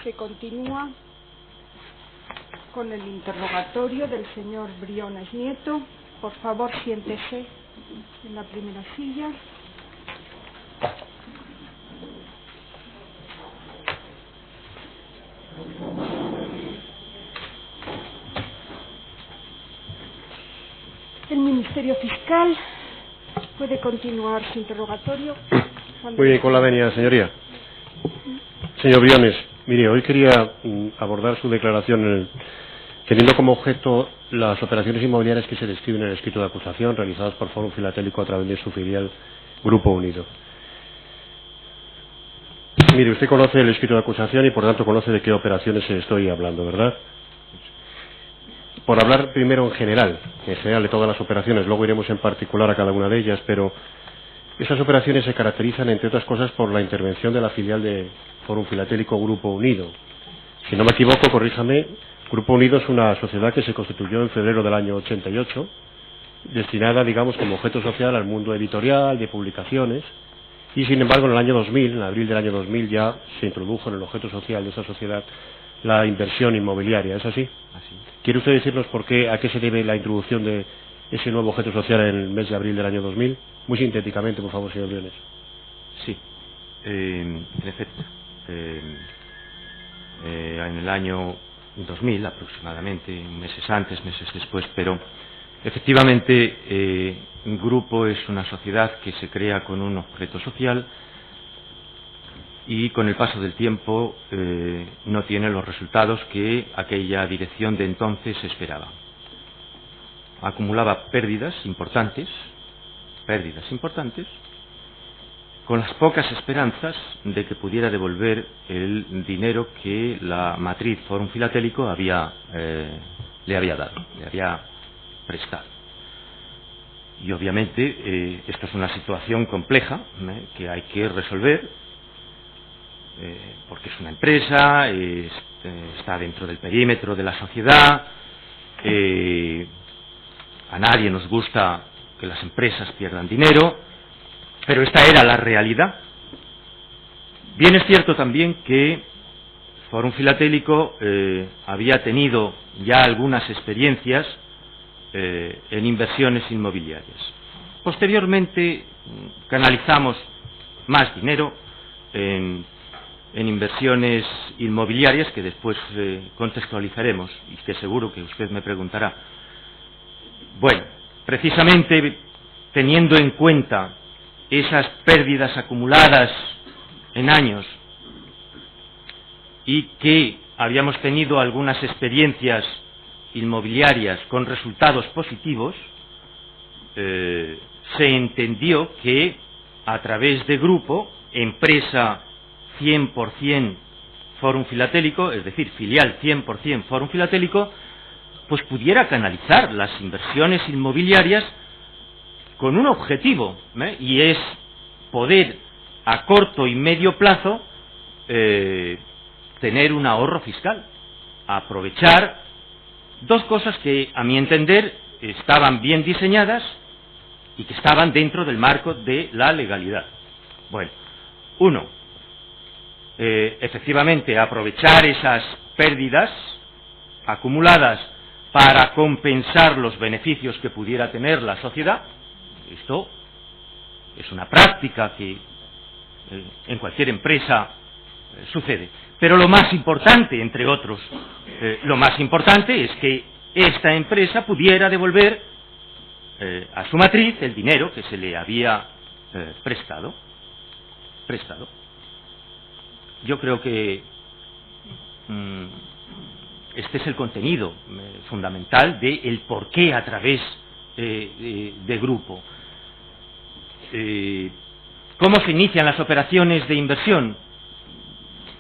Se continúa con el interrogatorio del señor Briones Nieto. Por favor, siéntese en la primera silla. El Ministerio Fiscal puede continuar su interrogatorio. Muy bien, con la venia, señoría. Señor Briones, mire, hoy quería abordar su declaración teniendo como objeto las operaciones inmobiliarias que se describen en el escrito de acusación realizadas por Fórum Filatélico a través de su filial Grupo Unido. Mire, usted conoce el escrito de acusación y por tanto conoce de qué operaciones estoy hablando, ¿verdad? Por hablar primero en general de todas las operaciones, luego iremos en particular a cada una de ellas, pero esas operaciones se caracterizan, entre otras cosas, por la intervención de la filial de Fórum Filatélico Grupo Unido. Si no me equivoco, corríjame, Grupo Unido es una sociedad que se constituyó en febrero del año 88, destinada, digamos, como objeto social al mundo editorial, de publicaciones, y sin embargo en el año 2000, en abril del año 2000, ya se introdujo en el objeto social de esa sociedad la inversión inmobiliaria, ¿es así? Así. ¿Quiere usted decirnos a qué se debe la introducción de ese nuevo objeto social en el mes de abril del año 2000? Muy sintéticamente, por favor, señor Briones. Sí, en efecto. En el año 2000, aproximadamente, meses antes, meses después, pero efectivamente un grupo es una sociedad que se crea con un objeto social y con el paso del tiempo no tiene los resultados que aquella dirección de entonces esperaba. Acumulaba pérdidas importantes, con las pocas esperanzas de que pudiera devolver el dinero que la matriz Fórum Filatélico le había dado, le había prestado. Y obviamente esto es una situación compleja que hay que resolver, porque es una empresa, está dentro del perímetro de la sociedad, a nadie nos gusta que las empresas pierdan dinero, pero esta era la realidad. Bien es cierto también que Fórum Filatélico había tenido ya algunas experiencias en inversiones inmobiliarias. Posteriormente canalizamos más dinero en inversiones inmobiliarias que después contextualizaremos y que seguro que usted me preguntará. Bueno, precisamente teniendo en cuenta esas pérdidas acumuladas en años y que habíamos tenido algunas experiencias inmobiliarias con resultados positivos, se entendió que a través de grupo, empresa 100% Fórum Filatélico, es decir, filial 100% Fórum Filatélico, pues pudiera canalizar las inversiones inmobiliarias con un objetivo, y es poder a corto y medio plazo tener un ahorro fiscal, aprovechar dos cosas que a mi entender estaban bien diseñadas y que estaban dentro del marco de la legalidad. Bueno, uno, efectivamente aprovechar esas pérdidas acumuladas para compensar los beneficios que pudiera tener la sociedad. Esto es una práctica que en cualquier empresa sucede. Pero lo más importante, entre otros, lo más importante es que esta empresa pudiera devolver a su matriz el dinero que se le había prestado. Yo creo que este es el contenido fundamental de el porqué a través de grupo. ¿Cómo se inician las operaciones de inversión?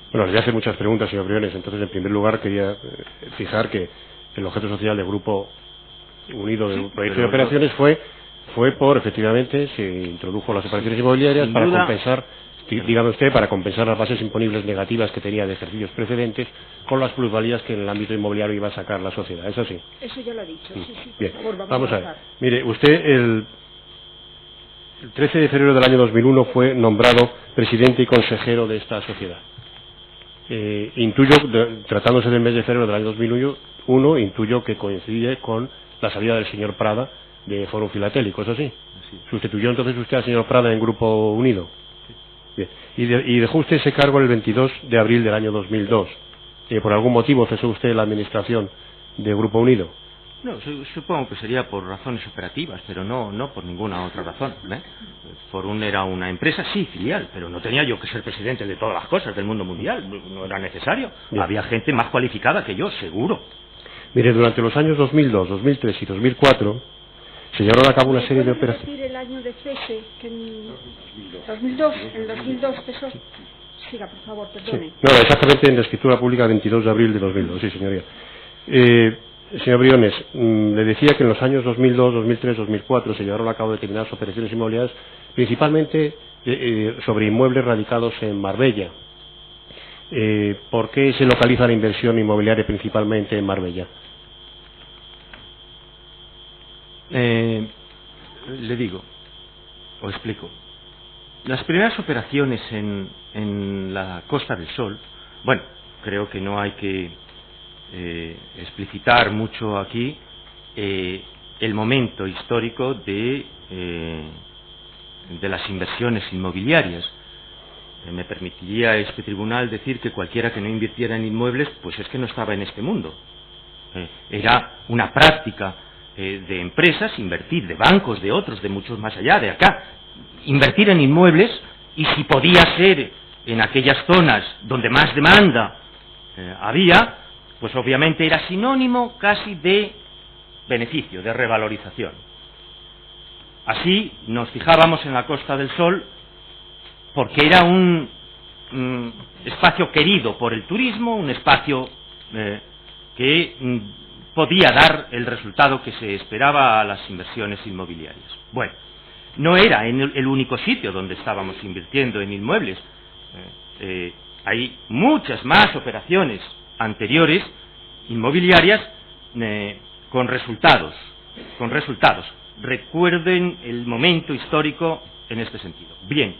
Bueno, les voy a hacer muchas preguntas, señor Briones. Entonces, en primer lugar, quería fijar que el objeto social de Grupo Unido de proyecto de operaciones fue por, efectivamente, se introdujo las operaciones inmobiliarias para compensar, dígame usted, para compensar las bases imponibles negativas que tenía de ejercicios precedentes con las plusvalías que en el ámbito inmobiliario iba a sacar la sociedad. ¿Es así? Eso ya lo ha dicho, sí. Bien, Por favor, vamos a ver. Mire, usted El 13 de febrero del año 2001 fue nombrado presidente y consejero de esta sociedad. Intuyo, tratándose del mes de febrero del año 2001, intuyo que coincide con la salida del señor Prada de Fórum Filatélico, ¿eso sí? Sí. ¿Sustituyó entonces usted al señor Prada en Grupo Unido? Bien. Y dejó usted ese cargo el 22 de abril del año 2002. ¿Por algún motivo cesó usted la administración de Grupo Unido? No, supongo que sería por razones operativas, pero no por ninguna otra razón, ¿eh? Forum era una empresa, sí, filial, pero no tenía yo que ser presidente de todas las cosas del mundo mundial, no era necesario. Bien. Había gente más cualificada que yo, seguro. Mire, durante los años 2002, 2003 y 2004 se llevaron a cabo una serie de operaciones. ¿Puede decir el año de cese? Que en 2002, en 2002 cesó. Siga, por favor, perdone. Sí. No, exactamente en la escritura pública 22 de abril de 2002, sí, señoría. Señor Briones, le decía que en los años 2002, 2003, 2004 se llevaron a cabo determinadas operaciones inmobiliarias, principalmente sobre inmuebles radicados en Marbella. ¿Por qué se localiza la inversión inmobiliaria principalmente en Marbella? Le digo, o explico. Las primeras operaciones en la Costa del Sol, bueno, creo que no hay que explicitar mucho aquí el momento histórico de las inversiones inmobiliarias. Me permitiría este tribunal decir que cualquiera que no invirtiera en inmuebles, pues es que no estaba en este mundo. Era una práctica de empresas, invertir, de bancos, de otros, de muchos más allá, de acá, invertir en inmuebles, y si podía ser en aquellas zonas donde más demanda había, pues obviamente era sinónimo casi de beneficio, de revalorización. Así nos fijábamos en la Costa del Sol porque era un espacio querido por el turismo, un espacio que podía dar el resultado que se esperaba a las inversiones inmobiliarias. Bueno, no era en el único sitio donde estábamos invirtiendo en inmuebles. Hay muchas más operaciones anteriores inmobiliarias con resultados. Recuerden el momento histórico en este sentido. Bien,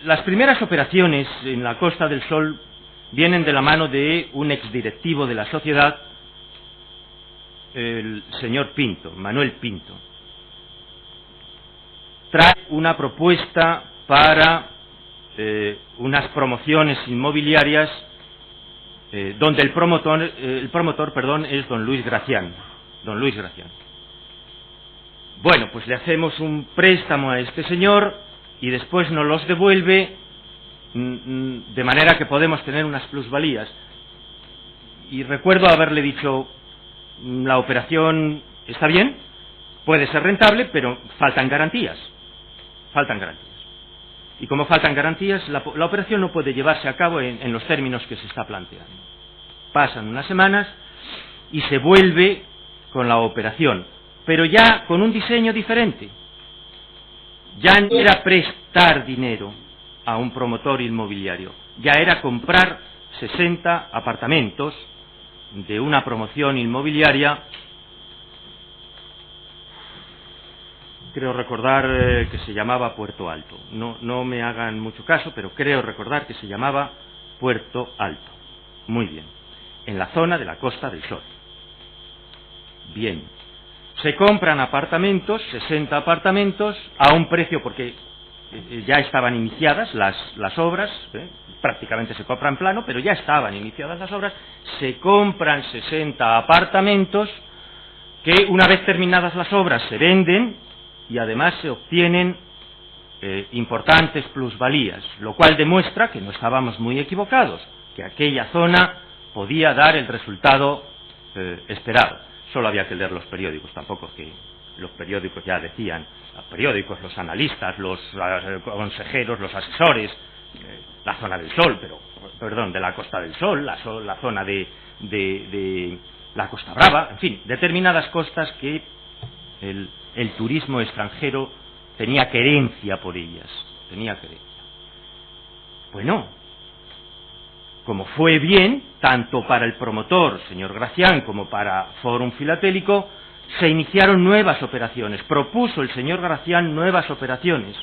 las primeras operaciones en la Costa del Sol vienen de la mano de un exdirectivo de la sociedad, el señor Pinto, Manuel Pinto. Trae una propuesta para unas promociones inmobiliarias donde el promotor, es don Luis Gracián. Bueno, pues le hacemos un préstamo a este señor y después nos los devuelve de manera que podemos tener unas plusvalías. Y recuerdo haberle dicho, la operación está bien, puede ser rentable, pero faltan garantías. Y como faltan garantías, la operación no puede llevarse a cabo en los términos que se está planteando. Pasan unas semanas y se vuelve con la operación, pero ya con un diseño diferente. Ya no era prestar dinero a un promotor inmobiliario, ya era comprar 60 apartamentos de una promoción inmobiliaria. Creo recordar que se llamaba Puerto Alto. No me hagan mucho caso, pero creo recordar que se llamaba Puerto Alto. Muy bien. En la zona de la Costa del Sol. Bien. Se compran apartamentos, 60 apartamentos, a un precio, porque ya estaban iniciadas las obras, prácticamente se compra en plano, pero ya estaban iniciadas las obras. Se compran 60 apartamentos que, una vez terminadas las obras, se venden y además se obtienen importantes plusvalías, lo cual demuestra que no estábamos muy equivocados, que aquella zona podía dar el resultado esperado. Solo había que leer los periódicos, tampoco que los periódicos ya decían, los periódicos, los analistas, los consejeros, los asesores, la zona del Sol, de la Costa del Sol, la zona de la Costa Brava, en fin, determinadas costas que el turismo extranjero tenía querencia por ellas, Bueno, como fue bien, tanto para el promotor, señor Gracián, como para Fórum Filatélico, se iniciaron nuevas operaciones, propuso el señor Gracián nuevas operaciones.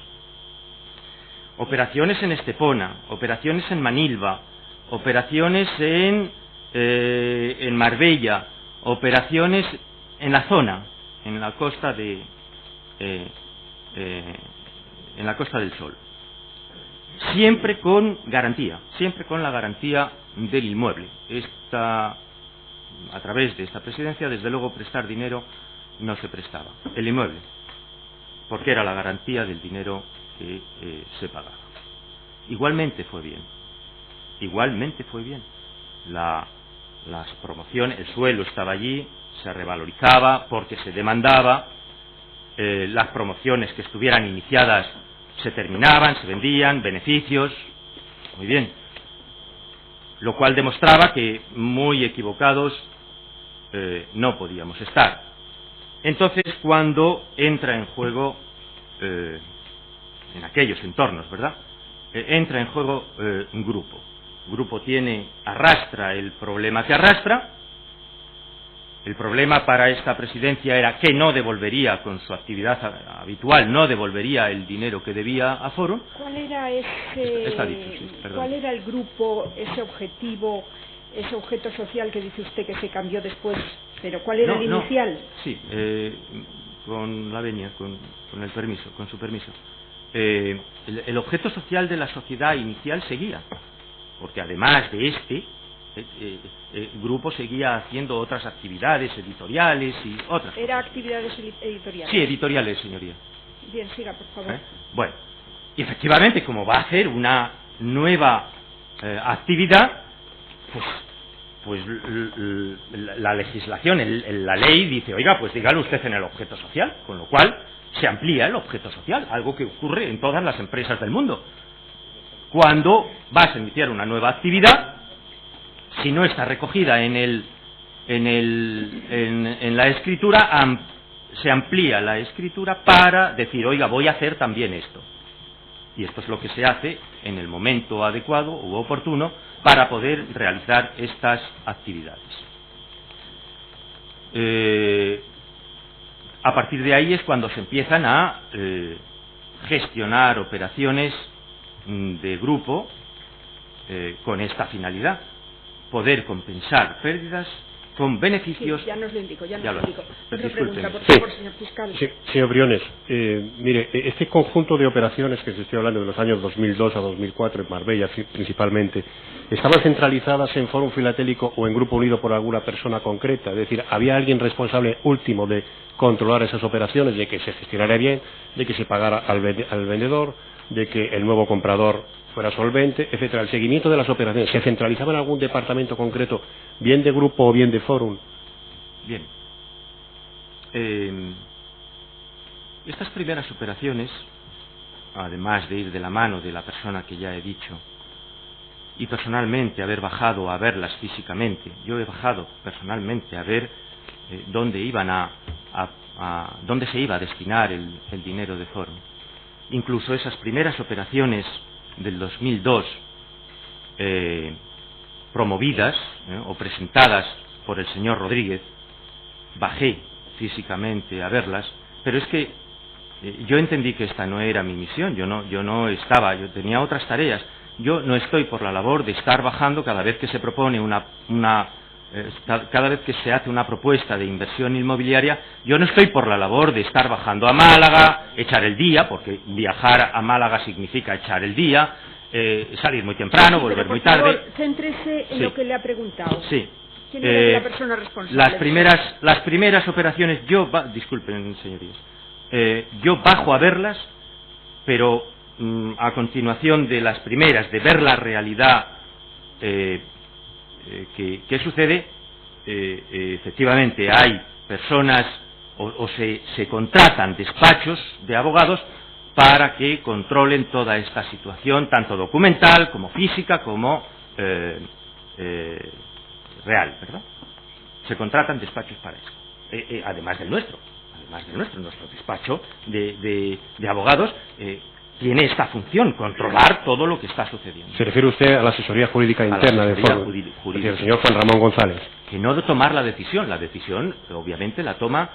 Operaciones en Estepona, operaciones en Manilva, operaciones en Marbella, operaciones en la zona, en la Costa del Sol. Siempre con garantía, siempre con la garantía del inmueble. A través de esta presidencia, desde luego, prestar dinero no se prestaba. El inmueble, porque era la garantía del dinero que se pagaba. Igualmente fue bien. Igualmente fue bien. Las promociones, el suelo estaba allí, se revalorizaba porque se demandaba. Las promociones que estuvieran iniciadas se terminaban, se vendían, beneficios. Muy bien. Lo cual demostraba que muy equivocados no podíamos estar. Entonces, cuando entra en juego, en aquellos entornos, ¿verdad? Entra en juego un grupo. Grupo arrastra el problema que arrastra. El problema para esta presidencia era que no devolvería, con su actividad habitual, no devolvería el dinero que debía a Foro. ¿Cuál era ¿Cuál era el grupo, ese objetivo, ese objeto social que dice usted que se cambió después? ¿Pero cuál era el inicial? Sí, con la venia, con el permiso, con su permiso. El objeto social de la sociedad inicial seguía, porque además de el grupo seguía haciendo otras actividades editoriales y otras. ¿Era actividades editoriales? Sí, editoriales, señoría. Bien, siga, por favor. Bueno, y efectivamente, como va a hacer una nueva actividad, pues la legislación, la ley dice, oiga, pues dígalo usted en el objeto social, con lo cual se amplía el objeto social, algo que ocurre en todas las empresas del mundo. Cuando vas a iniciar una nueva actividad, si no está recogida en la escritura, se amplía la escritura para decir, oiga, voy a hacer también esto. Y esto es lo que se hace en el momento adecuado u oportuno para poder realizar estas actividades. A partir de ahí es cuando se empiezan a gestionar operaciones de grupo con esta finalidad, poder compensar pérdidas con beneficios. Sí, ya nos lo indico, ya nos lo indico. Otra Disculpen. pregunta, por favor, señor fiscal. Sí, señor Briones, mire, este conjunto de operaciones que se estoy hablando de los años 2002 a 2004 en Marbella principalmente, ¿estaban centralizadas en Fórum Filatélico o en Grupo Unido por alguna persona concreta? Es decir, ¿había alguien responsable último de controlar esas operaciones, de que se gestionara bien, de que se pagara al vendedor, de que el nuevo comprador fuera solvente, etcétera? El seguimiento de las operaciones, ¿se centralizaba en algún departamento concreto, bien de grupo o bien de Fórum? Bien. Estas primeras operaciones, además de ir de la mano de la persona que ya he dicho, y personalmente haber bajado a verlas físicamente, yo he bajado personalmente a ver dónde iban dónde se iba a destinar el dinero de Fórum. Incluso esas primeras operaciones del 2002 promovidas o presentadas por el señor Rodríguez, bajé físicamente a verlas, pero es que yo entendí que esta no era mi misión, yo no estaba, yo tenía otras tareas. Yo no estoy por la labor de estar bajando cada vez que se propone cada vez que se hace una propuesta de inversión inmobiliaria. Yo no estoy por la labor de estar bajando a Málaga, echar el día, porque viajar a Málaga significa echar el día, salir muy temprano, volver muy tarde. Por favor, céntrese en lo que le ha preguntado. Sí. ¿Quién era la persona responsable? Las primeras operaciones, disculpen, señorías, yo bajo a verlas, pero a continuación de las primeras, de ver la realidad que sucede, efectivamente hay personas o se contratan despachos de abogados para que controlen toda esta situación, tanto documental como física como real, ¿verdad? Se contratan despachos para eso, además del nuestro, nuestro despacho de abogados tiene esta función, controlar todo lo que está sucediendo. ¿Se refiere usted a la asesoría jurídica interna de Fórum? El señor Juan Ramón González. Que no de tomar la decisión obviamente la toma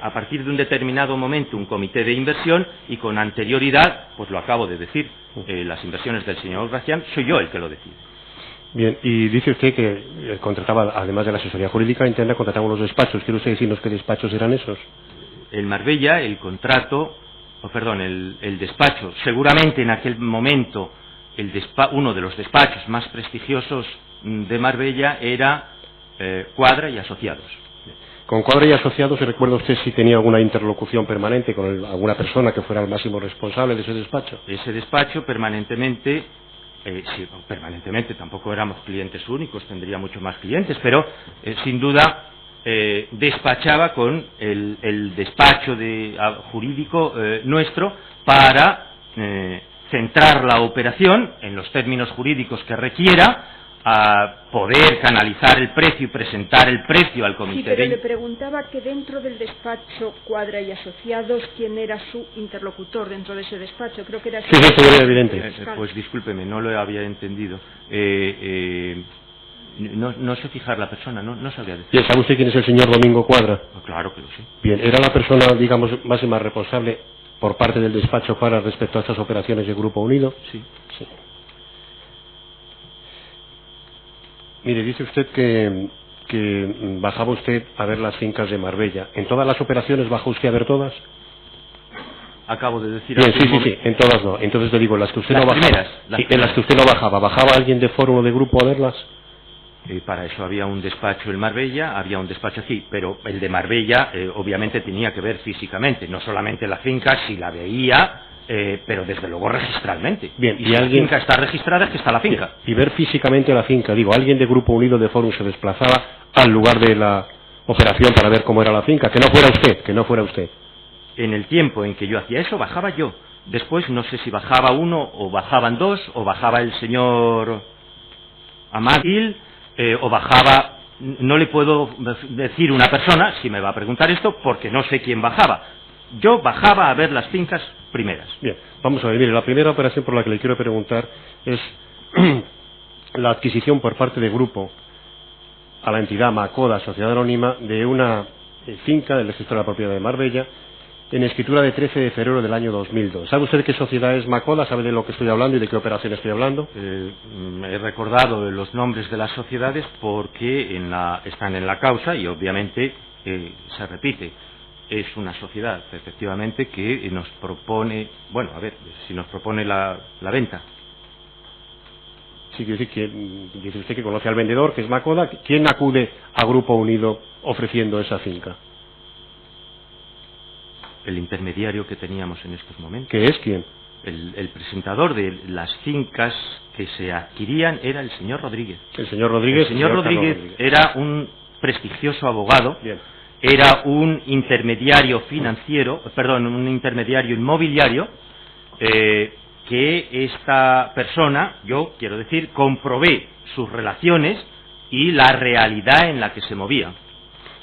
a partir de un determinado momento un comité de inversión y con anterioridad, pues lo acabo de decir, las inversiones del señor Gracián, soy yo el que lo decide. Bien, y dice usted que contrataba, además de la asesoría jurídica interna, contrataba unos despachos. ¿Quiere usted decirnos qué despachos eran esos? El Marbella, el despacho, seguramente en aquel momento uno de los despachos más prestigiosos de Marbella era Cuadra y Asociados. Con Cuadra y Asociados, ¿se recuerda usted si tenía alguna interlocución permanente con alguna persona que fuera el máximo responsable de ese despacho? Ese despacho permanentemente, sí, permanentemente, tampoco éramos clientes únicos, tendría muchos más clientes, pero sin duda despachaba con el despacho jurídico nuestro para centrar la operación en los términos jurídicos que requiera, a poder canalizar el precio y presentar el precio al comité. Sí, pero le preguntaba que dentro del despacho Cuadra y Asociados, ¿quién era su interlocutor dentro de ese despacho? Creo que era... Sí, eso era evidente. Pues discúlpeme, no lo había entendido. No sé fijar la persona, no sabría decir. ¿Sabe usted quién es el señor Domingo Cuadra? Claro que lo sé. Bien, ¿era la persona, digamos, máxima responsable por parte del despacho para respecto a estas operaciones de Grupo Unido? Sí. Mire, dice usted que bajaba usted a ver las fincas de Marbella. ¿En todas las operaciones bajó usted a ver todas? Acabo de decir... Bien, sí, en todas no. Entonces le digo, las que usted no bajaba... En las que usted no bajaba, ¿bajaba alguien de foro o de grupo a verlas? Para eso había un despacho en Marbella, había un despacho aquí, pero el de Marbella obviamente tenía que ver físicamente, no solamente la finca, si la veía... pero desde luego registralmente. Bien, y si la finca está registrada, es que está la finca. Bien, y ver físicamente la finca. Digo, alguien de Grupo Unido de Fórum se desplazaba al lugar de la operación para ver cómo era la finca. Que no fuera usted. En el tiempo en que yo hacía eso, bajaba yo. Después no sé si bajaba uno, o bajaban dos, o bajaba el señor Amadil, o bajaba... No le puedo decir una persona, si me va a preguntar esto, porque no sé quién bajaba. Yo bajaba a ver las fincas primeras. Bien, vamos a ver, mire, la primera operación por la que le quiero preguntar es la adquisición por parte de Grupo a la entidad Macoda, Sociedad Anónima, de una finca del registro de la propiedad de Marbella, en escritura de 13 de febrero del año 2002. ¿Sabe usted qué sociedad es Macoda? ¿Sabe de lo que estoy hablando y de qué operación estoy hablando? He recordado los nombres de las sociedades porque están en la causa y obviamente se repite. Es una sociedad, efectivamente, que nos propone, bueno, a ver, si nos propone la venta. Sí, quiere decir que dice usted que conoce al vendedor, que es Macoda. ¿Quién acude a Grupo Unido ofreciendo esa finca? El intermediario que teníamos en estos momentos. ¿Qué es quién? El presentador de las fincas que se adquirían era el señor Rodríguez. El señor Rodríguez. El señor Rodríguez era un prestigioso abogado. Bien. Era un intermediario financiero, perdón, un intermediario inmobiliario, que esta persona, yo quiero decir, comprobé sus relaciones y la realidad en la que se movía.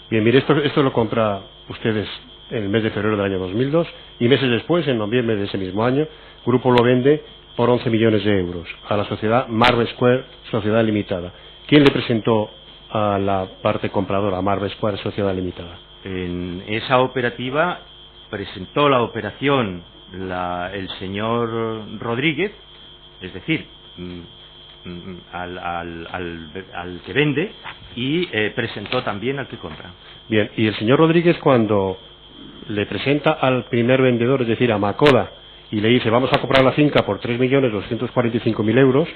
Bien, mire, esto lo compra ustedes en el mes de febrero del año 2002 y meses después, en noviembre de ese mismo año, Grupo lo vende por 11 millones de euros a la sociedad Marble Square Sociedad Limitada. ¿Quién le presentó a la parte compradora, a Marble Square Sociedad Limitada? En esa operativa presentó la operación el señor Rodríguez, es decir, al que vende, y presentó también al que compra. Bien, y el señor Rodríguez, cuando le presenta al primer vendedor, es decir, a Macoda, y le dice vamos a comprar la finca por 3.245.000 euros,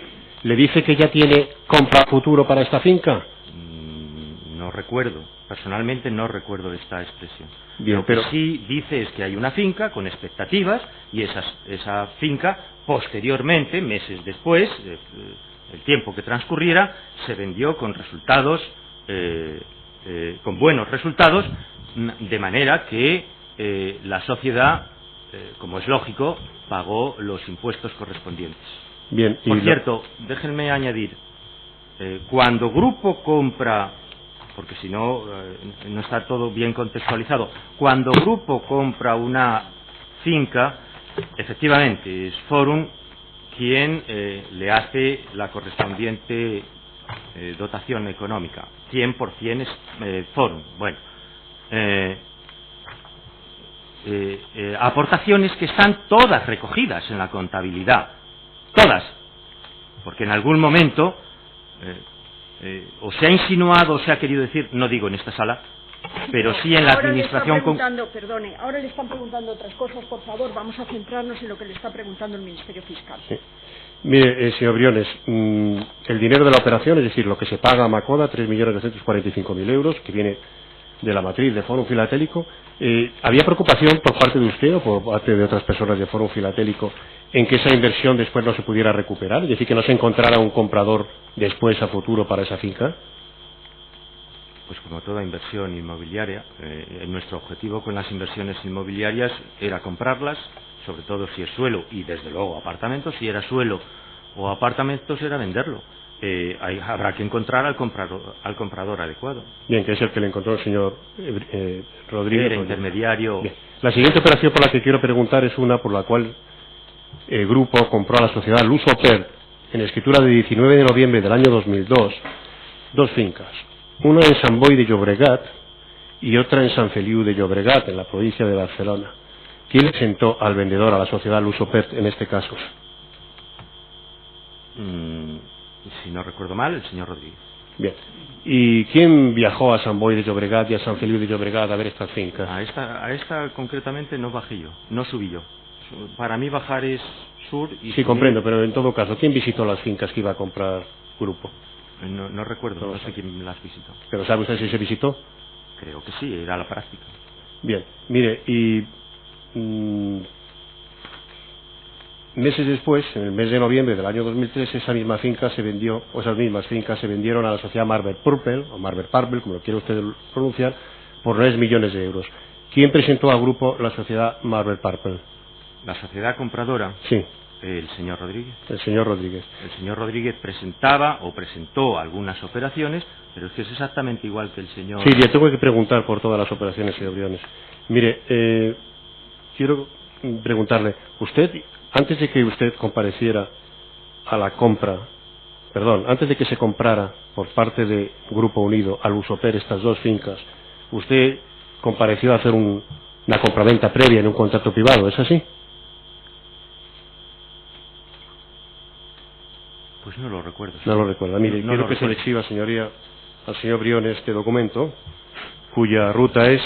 ¿le dice que ya tiene compra futuro para esta finca? No recuerdo, personalmente no recuerdo esta expresión. Bien, Lo que sí dice es que hay una finca con expectativas y esa finca posteriormente, meses después, el tiempo que transcurriera, se vendió con resultados, con buenos resultados, de manera que la sociedad, como es lógico, pagó los impuestos correspondientes. Bien, por cierto, déjenme añadir, cuando Grupo compra, porque si no, no está todo bien contextualizado, cuando Grupo compra una finca, efectivamente es Fórum quien le hace la correspondiente dotación económica, 100% es Fórum. Bueno, aportaciones que están todas recogidas en la contabilidad, todas, porque en algún momento o se ha insinuado o se ha querido decir, no digo en esta sala, pero sí en la administración. Perdone, ahora le están preguntando otras cosas, por favor, vamos a centrarnos en lo que le está preguntando el Ministerio Fiscal. Sí. Mire, señor Briones, el dinero de la operación, es decir, lo que se paga a Macoda, 3.245.000 euros, que viene de la matriz de Fórum Filatélico, ¿había preocupación por parte de usted o por parte de otras personas de Fórum Filatélico en que esa inversión después no se pudiera recuperar? Es decir, que no se encontrara un comprador después a futuro para esa finca. Pues como toda inversión inmobiliaria, nuestro objetivo con las inversiones inmobiliarias era comprarlas, sobre todo si es suelo y desde luego apartamentos. Si era suelo o apartamentos era venderlo. Habrá que encontrar al comprador adecuado. Bien, que es el que le encontró el señor Rodríguez. Era intermediario. Bien. La siguiente operación por la que quiero preguntar es una por la cual el grupo compró a la sociedad Lusopert en escritura de 19 de noviembre del año 2002 dos fincas. Una en Sant Boi de Llobregat y otra en Sant Feliu de Llobregat, en la provincia de Barcelona. ¿Quién le sentó al vendedor, a la sociedad Lusopert, en este caso? Si no recuerdo mal, el señor Rodríguez. Bien. ¿Y quién viajó a Sant Boi de Llobregat y a Sant Feliu de Llobregat a ver estas fincas? A esta concretamente no bajé yo, no subí yo. Para mí bajar es sur y... Sí, comprendo, pero en todo caso, ¿quién visitó las fincas que iba a comprar grupo? No recuerdo, no sé quién las visitó. ¿Pero sabe usted si se visitó? Creo que sí, era la práctica. Bien, mire, y meses después, en el mes de noviembre del año 2003, esa misma finca se vendió, o esas mismas fincas se vendieron a la sociedad Marber Purple, o Marber Purple, como lo quiera usted pronunciar, por 9 millones de euros. ¿Quién presentó al grupo la sociedad Marber Purple? La sociedad compradora. Sí. El señor Rodríguez. El señor Rodríguez. El señor Rodríguez presentó algunas operaciones, pero es que es exactamente igual que el señor... Sí, yo tengo que preguntar por todas las operaciones, señor Briones. Mire, quiero preguntarle, usted, antes de que usted compareciera a la compra, antes de que se comprara por parte de Grupo Unido al Lusopert estas dos fincas, usted compareció a hacer una compraventa previa en un contrato privado, ¿es así? Pues no lo recuerdo. No lo recuerda. Mire, quiero que se le exhiba, señoría, al señor Briones este documento, cuya ruta es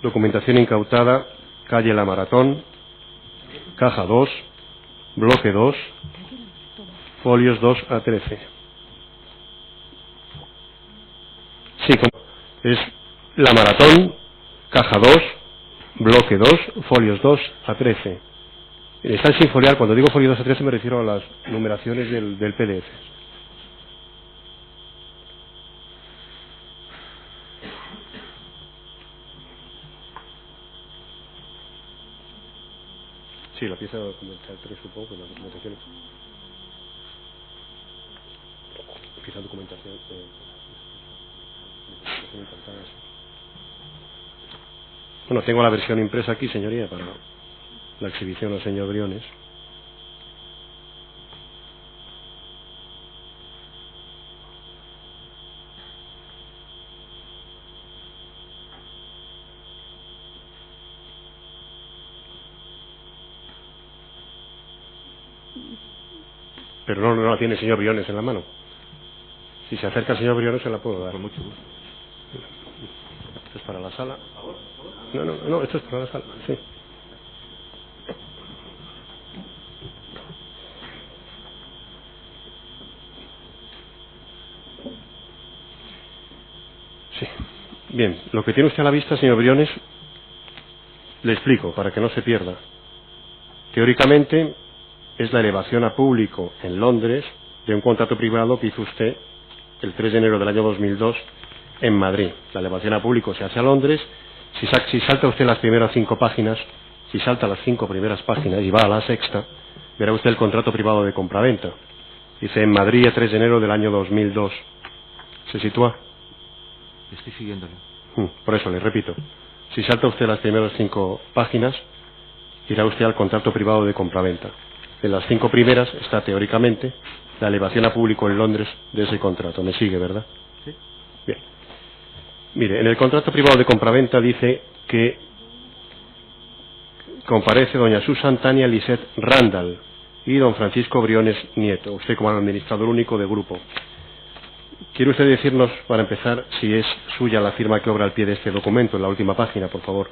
documentación incautada, calle La Maratón, caja 2, bloque 2, folios 2 a 13. Sí, es La Maratón, caja 2, bloque 2, folios 2 a 13. Está sin foliar. Cuando digo folio 2 a 13 me refiero a las numeraciones del PDF. Sí, la pieza documental 3, supongo que la documentación. Pieza de documentación. Bueno, tengo la versión impresa aquí, señoría, para la exhibición al señor Briones. Pero no la tiene el señor Briones en la mano. Si se acerca el señor Briones se la puedo dar. Con mucho gusto. Esto es para la sala. No, esto es para la sala, sí. Sí. Bien, lo que tiene usted a la vista, señor Briones, le explico para que no se pierda. Teóricamente es la elevación a público en Londres de un contrato privado que hizo usted el 3 de enero del año 2002 en Madrid. La elevación a público se hace a Londres. Si salta usted las primeras 5 páginas, si salta las 5 primeras páginas y va a la sexta, verá usted el contrato privado de compraventa. Dice en Madrid el 3 de enero del año 2002. ¿Se sitúa? Estoy siguiéndolo. Por eso le repito. Si salta usted las primeras 5 páginas, irá usted al contrato privado de compraventa. En las 5 primeras está teóricamente la elevación a público en Londres de ese contrato. ¿Me sigue, verdad? Sí. Bien. Mire, en el contrato privado de compraventa dice que comparece doña Susan Tania Lisette Randall y don Francisco Briones Nieto, usted como administrador único de grupo. ¿Quiere usted decirnos, para empezar, si es suya la firma que obra al pie de este documento, en la última página, por favor?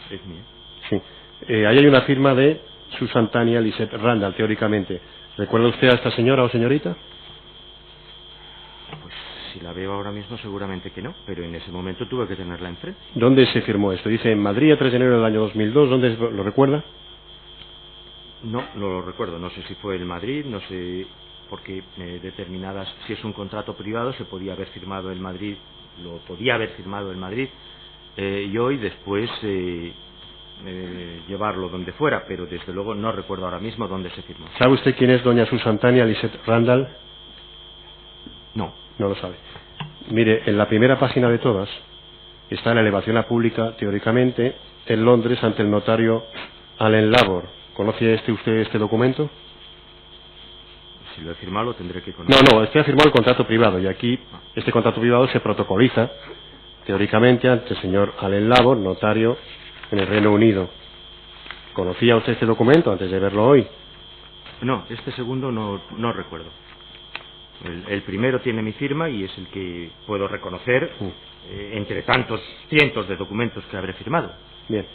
Es mío. Sí. Ahí hay una firma de Susan Tania Lisette Randall, teóricamente. ¿Recuerda usted a esta señora o señorita? Pues si la veo ahora mismo seguramente que no, pero en ese momento tuve que tenerla enfrente. ¿Dónde se firmó esto? Dice en Madrid, 3 de enero del año 2002. ¿Dónde lo recuerda? No lo recuerdo, no sé si fue en Madrid, no sé, porque determinadas, si es un contrato privado, se podía haber firmado en Madrid, lo podía haber firmado en Madrid, y hoy después llevarlo donde fuera, pero desde luego no recuerdo ahora mismo dónde se firmó. ¿Sabe usted quién es doña Susan Tania Lisette Randall? No. No lo sabe. Mire, en la primera página de todas está la elevación a pública, teóricamente, en Londres ante el notario Allen Labor. ¿Conoce usted este documento? Si lo he firmado lo tendré que conocer. No, usted ha firmado el contrato privado y aquí este contrato privado se protocoliza teóricamente ante el señor Allen Labor, notario en el Reino Unido. ¿Conocía usted este documento antes de verlo hoy? No, este segundo no recuerdo. El primero tiene mi firma y es el que puedo reconocer entre tantos cientos de documentos que habré firmado. Bien.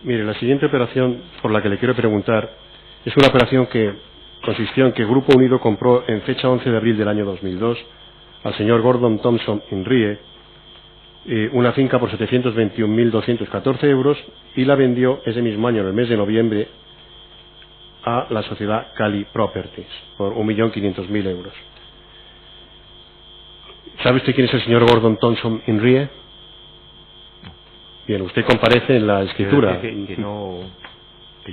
Mire, la siguiente operación por la que le quiero preguntar es una operación que consistió en que Grupo Unido compró en fecha 11 de abril del año 2002 al señor Gordon Thompson Inrie una finca por 721.214 euros y la vendió ese mismo año, en el mes de noviembre, a la sociedad Cali Properties por 1.500.000 euros. ¿Sabe usted quién es el señor Gordon Thompson Inrie? Bien, usted comparece en la escritura. Que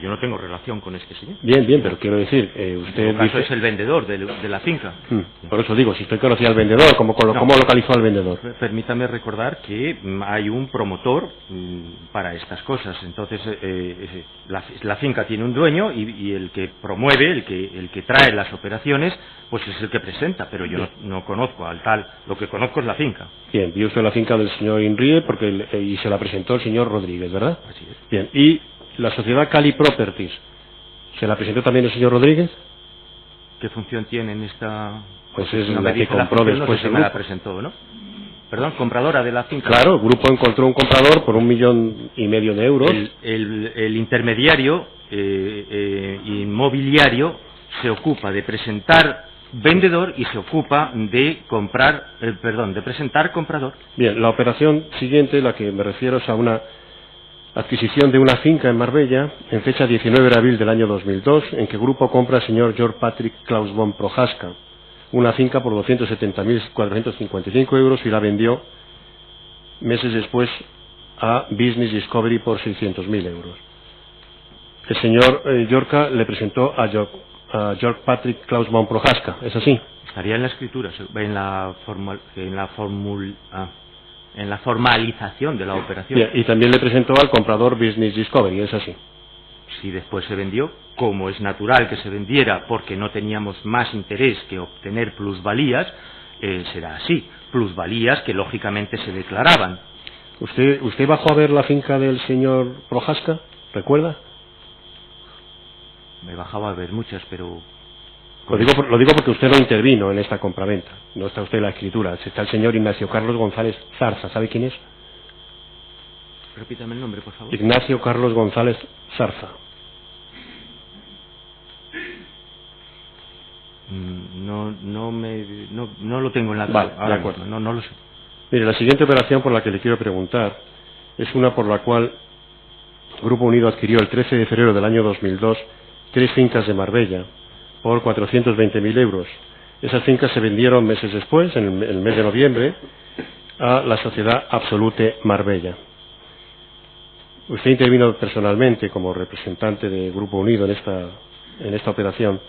yo no tengo relación con este señor. Bien, pero quiero decir, usted en todo caso dice... es el vendedor de la finca. Por eso digo, si usted conocía al vendedor, ¿cómo localizó al vendedor? Permítame recordar que hay un promotor para estas cosas. Entonces, la finca tiene un dueño y el que promueve, el que trae las operaciones, pues es el que presenta. Pero yo no conozco al tal. Lo que conozco es la finca. Bien, vio usted la finca del señor Inrie y se la presentó el señor Rodríguez, ¿verdad? Así es. Bien, y la sociedad Cali Properties, ¿se la presentó también el señor Rodríguez? ¿Qué función tiene en esta...? Pues es no la me que dice compró función, después no sé el si me la grupo. presentó, ¿no? Perdón, compradora de la finca. Claro, el grupo encontró un comprador por 1,5 millones de euros. El intermediario inmobiliario se ocupa de presentar vendedor y se ocupa de de presentar comprador. Bien, la operación siguiente, la que me refiero, es a una adquisición de una finca en Marbella en fecha 19 de abril del año 2002, en que el grupo compra al señor George Patrick Klaus von Prohaska una finca por 270.455 euros y la vendió meses después a Business Discovery por 600.000 euros. El señor Yorca le presentó a George Patrick Klaus von Prohaska, ¿es así? Estaría en la escritura, en la formalización de la operación. Bien, y también le presentó al comprador Business Discovery, ¿es así? Si después se vendió, como es natural que se vendiera porque no teníamos más interés que obtener plusvalías, será así. Plusvalías que lógicamente se declaraban. ¿Usted bajó a ver la finca del señor Prohaska? ¿Recuerda? Me bajaba a ver muchas, pero... Lo digo porque usted no intervino en esta compraventa. No está usted en la escritura. Está el señor Ignacio Carlos González Zarza. ¿Sabe quién es? Repítame el nombre, por favor. Ignacio Carlos González Zarza. No lo tengo en la Vale, cabeza. de acuerdo. No lo sé. Mire, la siguiente operación por la que le quiero preguntar es una por la cual Grupo Unido adquirió el 13 de febrero del año 2002 3 fincas de Marbella por 420.000 euros. Esas fincas se vendieron meses después, en el mes de noviembre, a la sociedad Absolute Marbella. Usted intervino personalmente como representante de Grupo Unido en esta operación.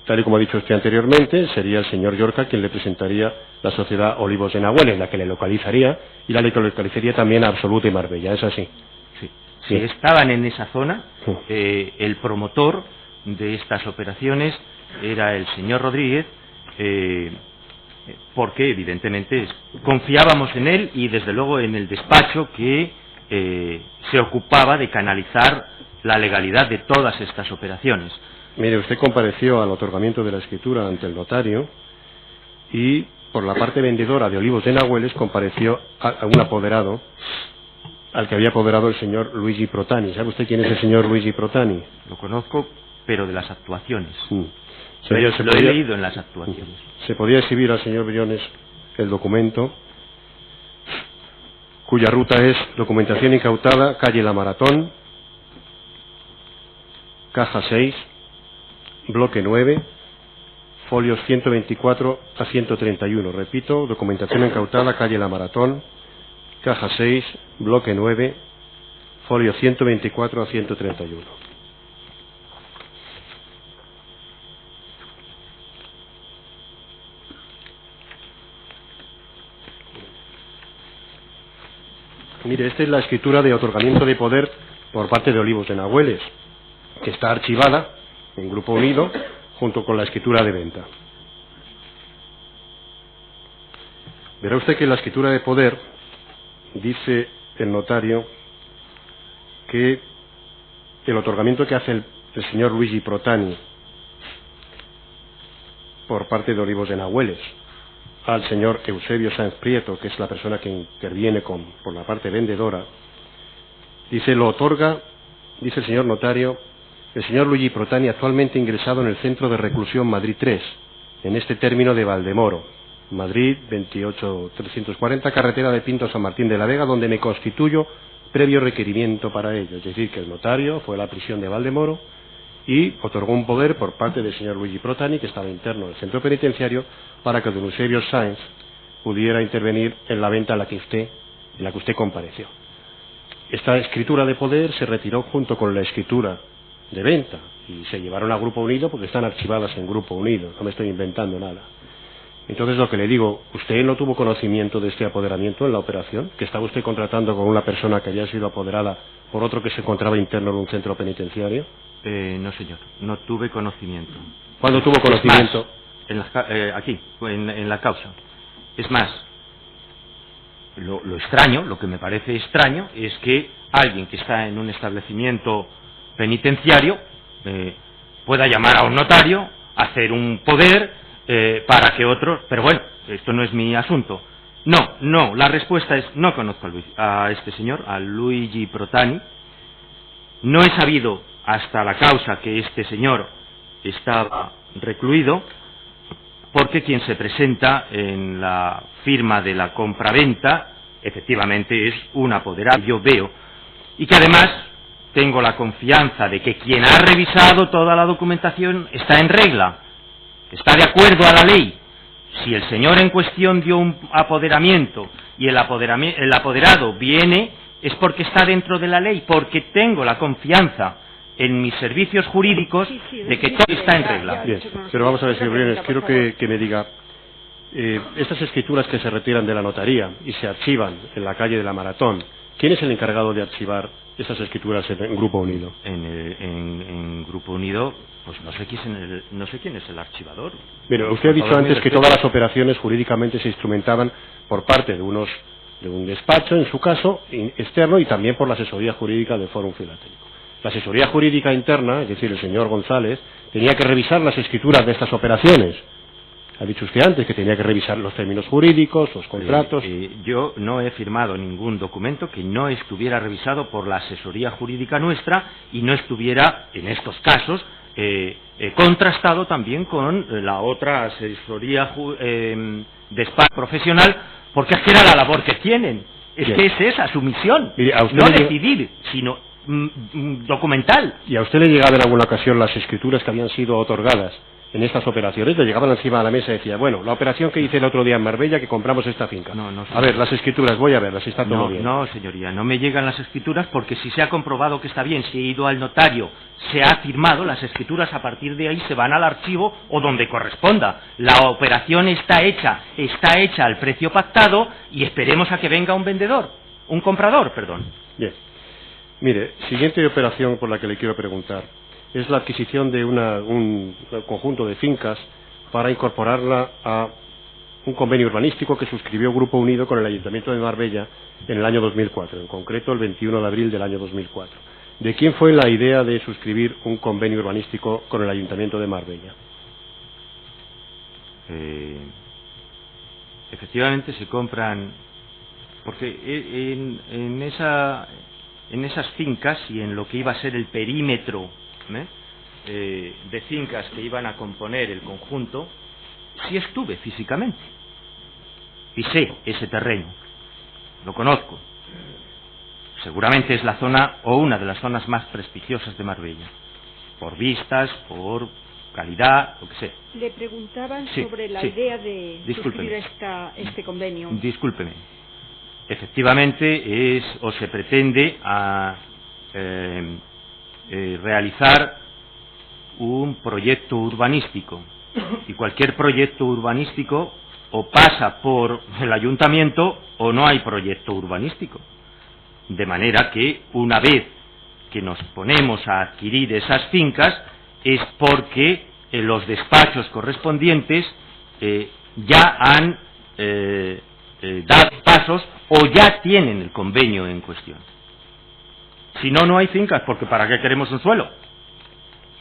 Tal y como ha dicho usted anteriormente, sería el señor Yorca quien le presentaría la sociedad Olivos de Nahuel, la que le localizaría, y la que localizaría también a Absolute Marbella, ¿es así? Sí. Sí. Si estaban en esa zona, Sí. el promotor de estas operaciones era el señor Rodríguez, porque evidentemente confiábamos en él y desde luego en el despacho que se ocupaba de canalizar la legalidad de todas estas operaciones. Mire, usted compareció al otorgamiento de la escritura ante el notario y por la parte vendedora de Olivos de Nahueles compareció a un apoderado al que había apoderado el señor Luigi Protani. ¿Sabe usted quién es el señor Luigi Protani? Lo conozco, pero de las actuaciones. Lo he leído en las actuaciones. Se podía exhibir al señor Briones el documento, cuya ruta es documentación incautada, calle La Maratón, caja 6, bloque 9, folios 124 a 131. Repito, documentación incautada, calle La Maratón, caja 6, bloque 9, folio 124 a 131. Mire, esta es la escritura de otorgamiento de poder por parte de Olivos de Nahueles, que está archivada en Grupo Unido junto con la escritura de venta. Verá usted que en la escritura de poder dice el notario que el otorgamiento que hace el señor Luigi Protani por parte de Olivos de Nahueles al señor Eusebio Sáenz Prieto, que es la persona que interviene por la parte vendedora, dice, lo otorga, dice el señor notario, el señor Luigi Protani, actualmente ingresado en el Centro de Reclusión Madrid 3, en este término de Valdemoro, Madrid 28340, carretera de Pinto San Martín de la Vega, donde me constituyo previo requerimiento para ello. Es decir, que el notario fue a la prisión de Valdemoro y otorgó un poder por parte del señor Luigi Protani, que estaba interno del centro penitenciario, para que don Eusebio Sáenz pudiera intervenir en la venta en la que usted compareció. Esta escritura de poder se retiró junto con la escritura de venta y se llevaron a Grupo Unido porque están archivadas en Grupo Unido, no me estoy inventando nada. Entonces, lo que le digo, ¿usted no tuvo conocimiento de este apoderamiento en la operación? ¿Que estaba usted contratando con una persona que había sido apoderada por otro que se encontraba interno en un centro penitenciario? No, señor, no tuve conocimiento. ¿Cuándo tuvo conocimiento? Aquí, en la causa. Es más, lo extraño, lo que me parece extraño, es que alguien que está en un establecimiento penitenciario pueda llamar a un notario, hacer un poder para que otros... Pero bueno, esto no es mi asunto. No, la respuesta es no conozco a este señor, a Luigi Protani. No he sabido hasta la causa que este señor estaba recluido, porque quien se presenta en la firma de la compraventa efectivamente es un apoderado, yo veo, y que además tengo la confianza de que quien ha revisado toda la documentación está en regla, está de acuerdo a la ley. Si el señor en cuestión dio un apoderamiento y el apoderado viene, es porque está dentro de la ley, porque tengo la confianza en mis servicios jurídicos de que todo está en regla. Bien, pero vamos a ver, señor Briones, quiero que me diga, estas escrituras que se retiran de la notaría y se archivan en la calle de la Maratón, ¿quién es el encargado de archivar esas escrituras en Grupo Unido? En Grupo Unido, pues no sé quién es el archivador. Mire, usted ha dicho antes que todas las operaciones jurídicamente se instrumentaban por parte de un despacho, en su caso, externo, y también por la asesoría jurídica del Fórum Filatélico. La asesoría jurídica interna, es decir, el señor González, tenía que revisar las escrituras de estas operaciones. Ha dicho usted antes que tenía que revisar los términos jurídicos, los contratos. Yo no he firmado ningún documento que no estuviera revisado por la asesoría jurídica nuestra y no estuviera, en estos casos, contrastado también con la otra asesoría despacho profesional, porque es que era la labor que tienen. Es Bien. que es esa su misión, Mire, a usted no le decidir, sino documental. ¿Y a usted le llegaban en alguna ocasión las escrituras que habían sido otorgadas en estas operaciones? Le llegaban encima de la mesa y decía, bueno, la operación que hice el otro día en Marbella, que compramos esta finca. No, a ver, las escrituras, voy a verlas, si está todo bien. No, señoría, no me llegan las escrituras porque si se ha comprobado que está bien, si he ido al notario, se ha firmado, las escrituras a partir de ahí se van al archivo o donde corresponda. La operación está hecha al precio pactado y esperemos a que venga un comprador, perdón. Bien. Mire, siguiente operación por la que le quiero preguntar. es la adquisición de un conjunto de fincas para incorporarla a un convenio urbanístico que suscribió Grupo Unido con el Ayuntamiento de Marbella en el año 2004, en concreto el 21 de abril del año 2004. ¿De quién fue la idea de suscribir un convenio urbanístico con el Ayuntamiento de Marbella? Efectivamente se compran, porque en esas fincas y en lo que iba a ser el perímetro de fincas que iban a componer el conjunto, sí estuve físicamente, pisé ese terreno, lo conozco. Seguramente es la zona o una de las zonas más prestigiosas de Marbella, por vistas, por calidad, lo que sea. Le preguntaban Sí, sobre la sí. idea de Discúlpeme. suscribir este convenio. Discúlpeme. Efectivamente es o se pretende realizar un proyecto urbanístico, y cualquier proyecto urbanístico o pasa por el ayuntamiento o no hay proyecto urbanístico. De manera que una vez que nos ponemos a adquirir esas fincas es porque los despachos correspondientes ya han dado pasos o ya tienen el convenio en cuestión. Si no, no hay fincas, porque ¿para qué queremos un suelo?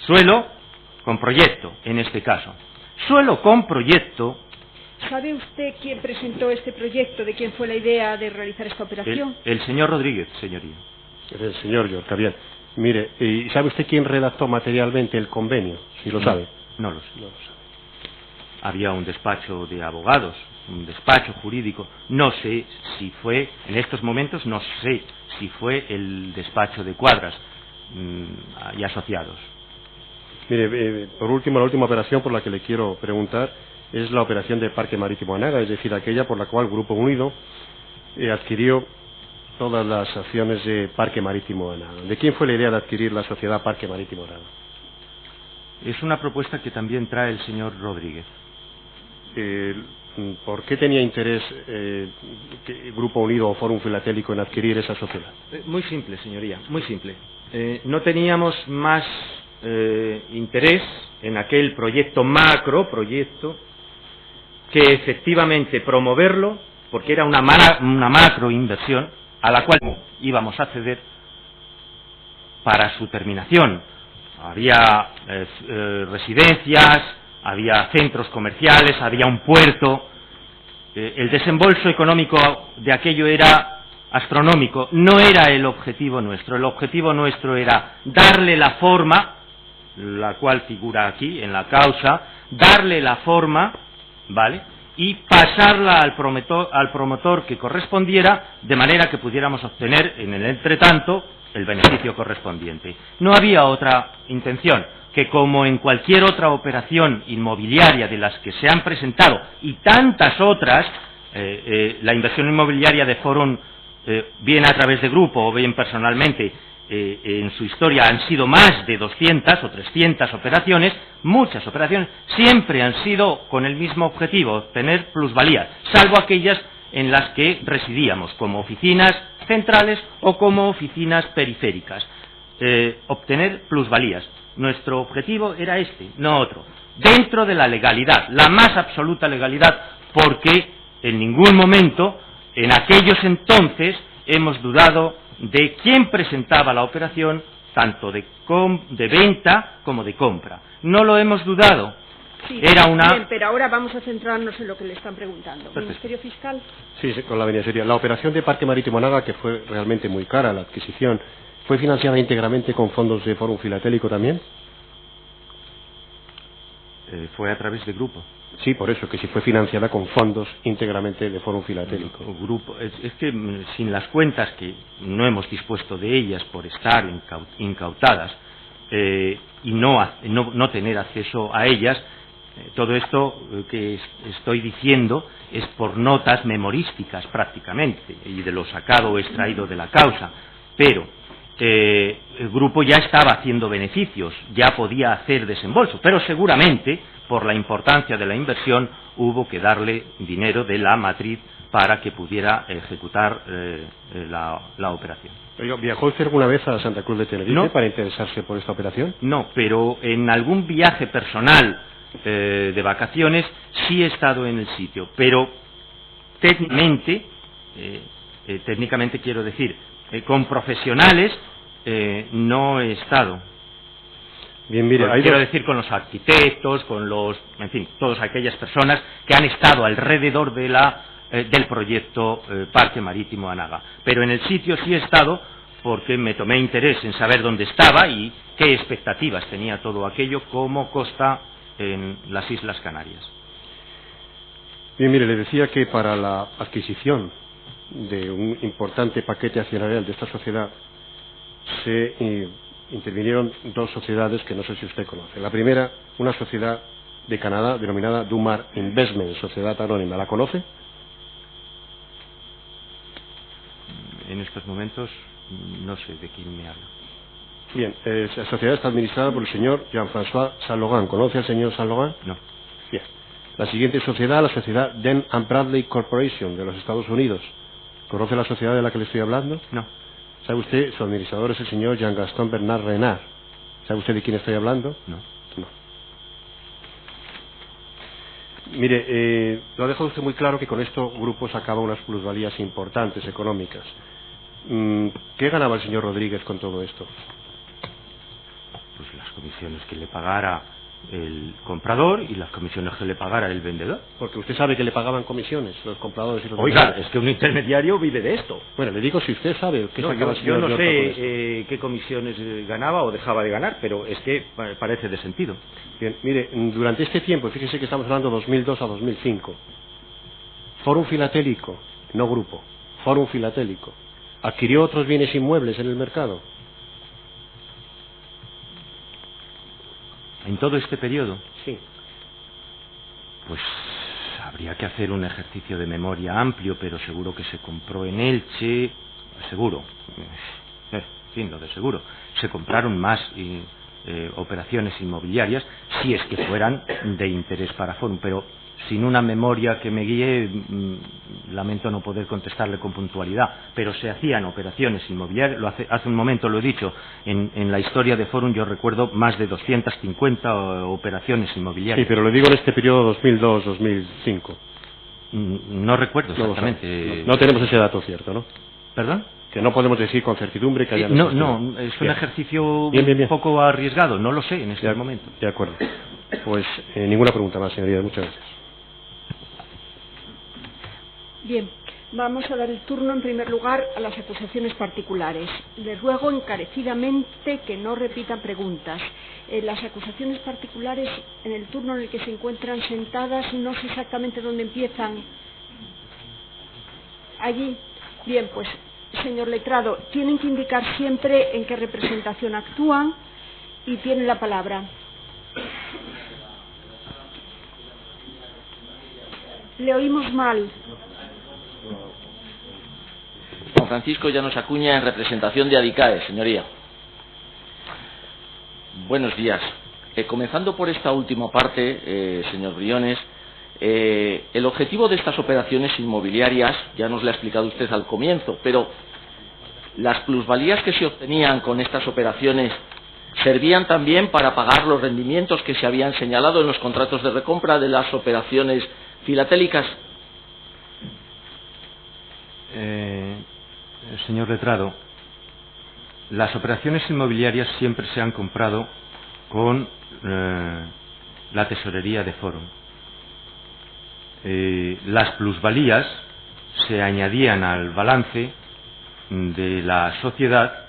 Suelo con proyecto, en este caso. Suelo con proyecto. ¿Sabe usted quién presentó este proyecto? ¿De quién fue la idea de realizar esta operación? El señor Rodríguez, señoría. El señor Yorca, bien. Mire, ¿y sabe usted quién redactó materialmente el convenio? Si lo sabe. No lo sé. No lo sabe. Había un despacho de abogados, un despacho jurídico. No sé si fue, en estos momentos, no sé si fue el despacho de Cuadras y asociados. Mire, por último, la última operación por la que le quiero preguntar es la operación de Parque Marítimo Anaga, es decir, aquella por la cual Grupo Unido adquirió todas las acciones de Parque Marítimo Anaga. ¿De quién fue la idea de adquirir la sociedad Parque Marítimo Anaga? Es una propuesta que también trae el señor Rodríguez. ¿Por qué tenía interés Grupo Unido o Fórum Filatélico en adquirir esa sociedad? Muy simple, señoría, muy simple. No teníamos más interés en aquel macroproyecto que efectivamente promoverlo, porque era una macro inversión a la cual íbamos a ceder para su terminación. Había residencias, había centros comerciales, había un puerto. El desembolso económico de aquello era astronómico, no era el objetivo nuestro. El objetivo nuestro era darle la forma, la cual figura aquí en la causa, darle la forma, ¿vale?, y pasarla al promotor que correspondiera, de manera que pudiéramos obtener en el entretanto el beneficio correspondiente. No había otra intención que, como en cualquier otra operación inmobiliaria de las que se han presentado y tantas otras, la inversión inmobiliaria de Fórum, bien a través de grupo o bien personalmente, en su historia han sido más de 200 o 300 operaciones, muchas operaciones, siempre han sido con el mismo objetivo, obtener plusvalías, salvo aquellas en las que residíamos, como oficinas centrales o como oficinas periféricas, obtener plusvalías. Nuestro objetivo era este, no otro, dentro de la legalidad, la más absoluta legalidad, porque en ningún momento, en aquellos entonces, hemos dudado de quién presentaba la operación, tanto de venta como de compra. No lo hemos dudado. Sí, Era una... bien, pero ahora vamos a centrarnos en lo que le están preguntando. Perfecto. ¿Ministerio Fiscal? Sí, con la venia seria. La operación de Parque Marítimo Anaga, que fue realmente muy cara, la adquisición, ¿fue financiada íntegramente con fondos de Fórum Filatélico también? Fue a través de grupo. Sí, por eso, que si fue financiada con fondos íntegramente de Fórum Filatélico. Grupo. Es que sin las cuentas, que no hemos dispuesto de ellas por estar incautadas y no tener acceso a ellas, todo esto que estoy diciendo es por notas memorísticas prácticamente y de lo sacado o extraído de la causa. Pero el grupo ya estaba haciendo beneficios, ya podía hacer desembolso, pero seguramente, por la importancia de la inversión, hubo que darle dinero de la matriz para que pudiera ejecutar la operación. Oiga, ¿viajó usted alguna vez a Santa Cruz de Tenerife No. para interesarse por esta operación? No, pero en algún viaje personal de vacaciones sí he estado en el sitio, pero técnicamente quiero decir, con profesionales no he estado. Bien, mire, Quiero decir, con los arquitectos, con en fin, todas aquellas personas que han estado alrededor del proyecto Parque Marítimo Anaga. Pero en el sitio sí he estado porque me tomé interés en saber dónde estaba y qué expectativas tenía todo aquello como costa en las Islas Canarias. Bien, mire, le decía que para la adquisición de un importante paquete accionarial de esta sociedad se intervinieron dos sociedades que no sé si usted conoce. La primera, una sociedad de Canadá denominada Dumar Investment, sociedad anónima. ¿La conoce? En estos momentos no sé de quién me habla. Bien, la sociedad está administrada por el señor Jean-François Saint-Laurent. ¿Conoce al señor Saint-Laurent? No. Bien. La siguiente sociedad, la sociedad Dun & Bradley Corporation de los Estados Unidos. ¿Conoce la sociedad de la que le estoy hablando? No. ¿Sabe usted? Su administrador es el señor Jean-Gaston Bernard Renard. ¿Sabe usted de quién estoy hablando? No. No. Mire, lo ha dejado usted muy claro que con estos grupos sacaba unas plusvalías importantes económicas. ¿Qué ganaba el señor Rodríguez con todo esto? Pues las comisiones que le pagara el comprador y las comisiones que le pagara el vendedor. Porque usted sabe que le pagaban comisiones los compradores y los Oiga, vendedores. es que un intermediario vive de esto. Bueno, le digo si usted sabe qué No, sacaba el yo señor no Llorca con esto. sé qué comisiones ganaba o dejaba de ganar, pero es que parece de sentido. Bien, mire, durante este tiempo, fíjese que estamos hablando de 2002 a 2005, Fórum Filatélico, no grupo, Fórum Filatélico, adquirió otros bienes inmuebles en el mercado. En todo este periodo, Sí. pues habría que hacer un ejercicio de memoria amplio, pero seguro que se compró en Elche, seguro, en fin, lo de seguro, se compraron más operaciones inmobiliarias, si es que fueran de interés para Fórum, pero sin una memoria que me guíe, lamento no poder contestarle con puntualidad, pero se hacían operaciones inmobiliarias, hace un momento lo he dicho, en la historia de Fórum yo recuerdo más de 250 operaciones inmobiliarias. Sí, pero le digo en este periodo 2002-2005. No recuerdo exactamente. No tenemos ese dato cierto, ¿no? ¿Perdón? Que no podemos decir con certidumbre que haya... No, es un ejercicio un poco arriesgado, no lo sé en este momento. De acuerdo. Pues ninguna pregunta más, señoría, muchas gracias. Bien, vamos a dar el turno en primer lugar a las acusaciones particulares. Les ruego encarecidamente que no repitan preguntas. Las acusaciones particulares, en el turno en el que se encuentran sentadas, no sé exactamente dónde empiezan. Allí. Bien, pues, señor letrado, tienen que indicar siempre en qué representación actúan y tienen la palabra. Le oímos mal. Juan Francisco Llanos Acuña, en representación de Adicae, señoría. Buenos días. Comenzando por esta última parte, señor Briones, el objetivo de estas operaciones inmobiliarias, ya nos lo ha explicado usted al comienzo, pero las plusvalías que se obtenían con estas operaciones servían también para pagar los rendimientos que se habían señalado en los contratos de recompra de las operaciones filatélicas. Señor letrado, las operaciones inmobiliarias siempre se han comprado con la tesorería de Fórum. Las plusvalías se añadían al balance de la sociedad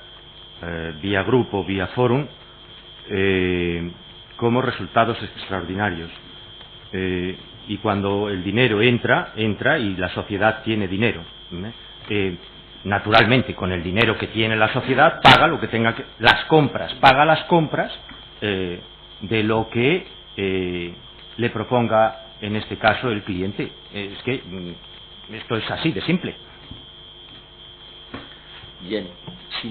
vía grupo, vía Fórum, como resultados extraordinarios. Y cuando el dinero entra y la sociedad tiene dinero. Naturalmente, con el dinero que tiene la sociedad, paga lo que tenga que... paga las compras de lo que le proponga, en este caso, el cliente. Es que esto es así de simple. Bien, si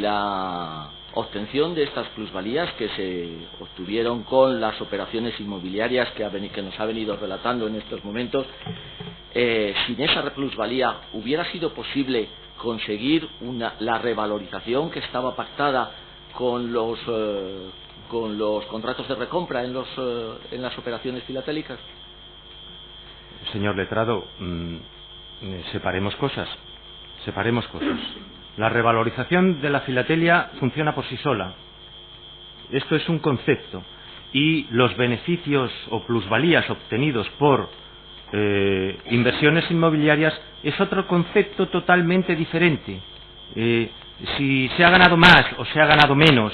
la obtención de estas plusvalías que se obtuvieron con las operaciones inmobiliarias que nos ha venido relatando en estos momentos, sin esa plusvalía hubiera sido posible conseguir la revalorización que estaba pactada con los contratos de recompra en las operaciones filatélicas. Señor letrado, separemos cosas. La revalorización de la filatelia funciona por sí sola. Esto es un concepto. Y los beneficios o plusvalías obtenidos por inversiones inmobiliarias es otro concepto totalmente diferente. Si se ha ganado más o se ha ganado menos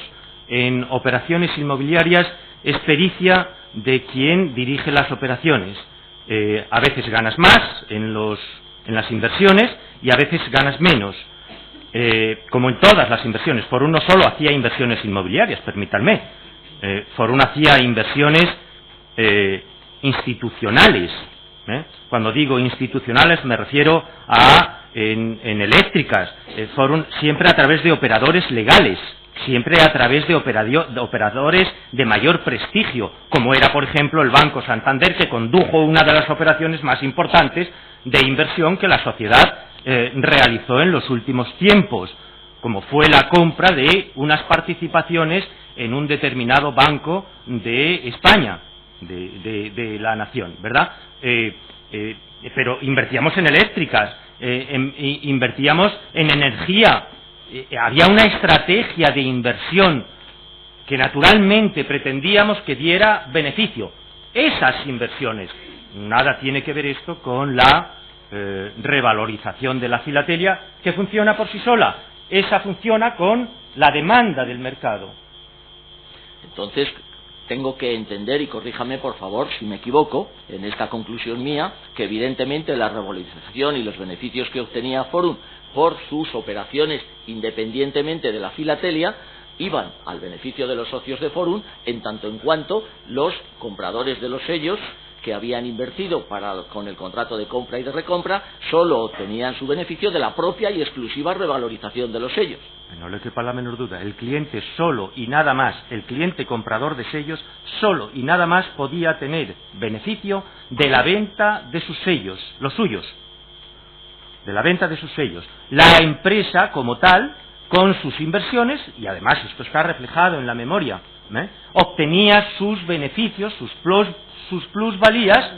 en operaciones inmobiliarias es pericia de quien dirige las operaciones. A veces ganas más en las inversiones y a veces ganas menos. Como en todas las inversiones. Forum no solo hacía inversiones inmobiliarias, permítanme. Forum hacía inversiones institucionales. Cuando digo institucionales me refiero a en eléctricas. Forum siempre a través de operadores legales, siempre a través de operadores de mayor prestigio, como era, por ejemplo, el Banco Santander, que condujo una de las operaciones más importantes de inversión que la sociedad realizó en los últimos tiempos, como fue la compra de unas participaciones en un determinado banco de España, de la nación, ¿verdad? Pero invertíamos en eléctricas, invertíamos en energía, había una estrategia de inversión que naturalmente pretendíamos que diera beneficio. Esas inversiones, nada tiene que ver esto con la revalorización de la filatelia, que funciona por sí sola. Esa funciona con la demanda del mercado. Entonces, tengo que entender, y corríjame por favor si me equivoco, en esta conclusión mía, que evidentemente la revalorización y los beneficios que obtenía Forum por sus operaciones, independientemente de la filatelia, iban al beneficio de los socios de Forum, en tanto en cuanto los compradores de los sellos que habían invertido con el contrato de compra y de recompra solo obtenían su beneficio de la propia y exclusiva revalorización de los sellos. No le quepa la menor duda, el cliente solo y nada más, el cliente comprador de sellos solo y nada más podía tener beneficio de la venta de sus sellos, los suyos, de la venta de sus sellos. La empresa como tal, con sus inversiones, y además esto está reflejado en la memoria, obtenía sus beneficios, sus plusvalías,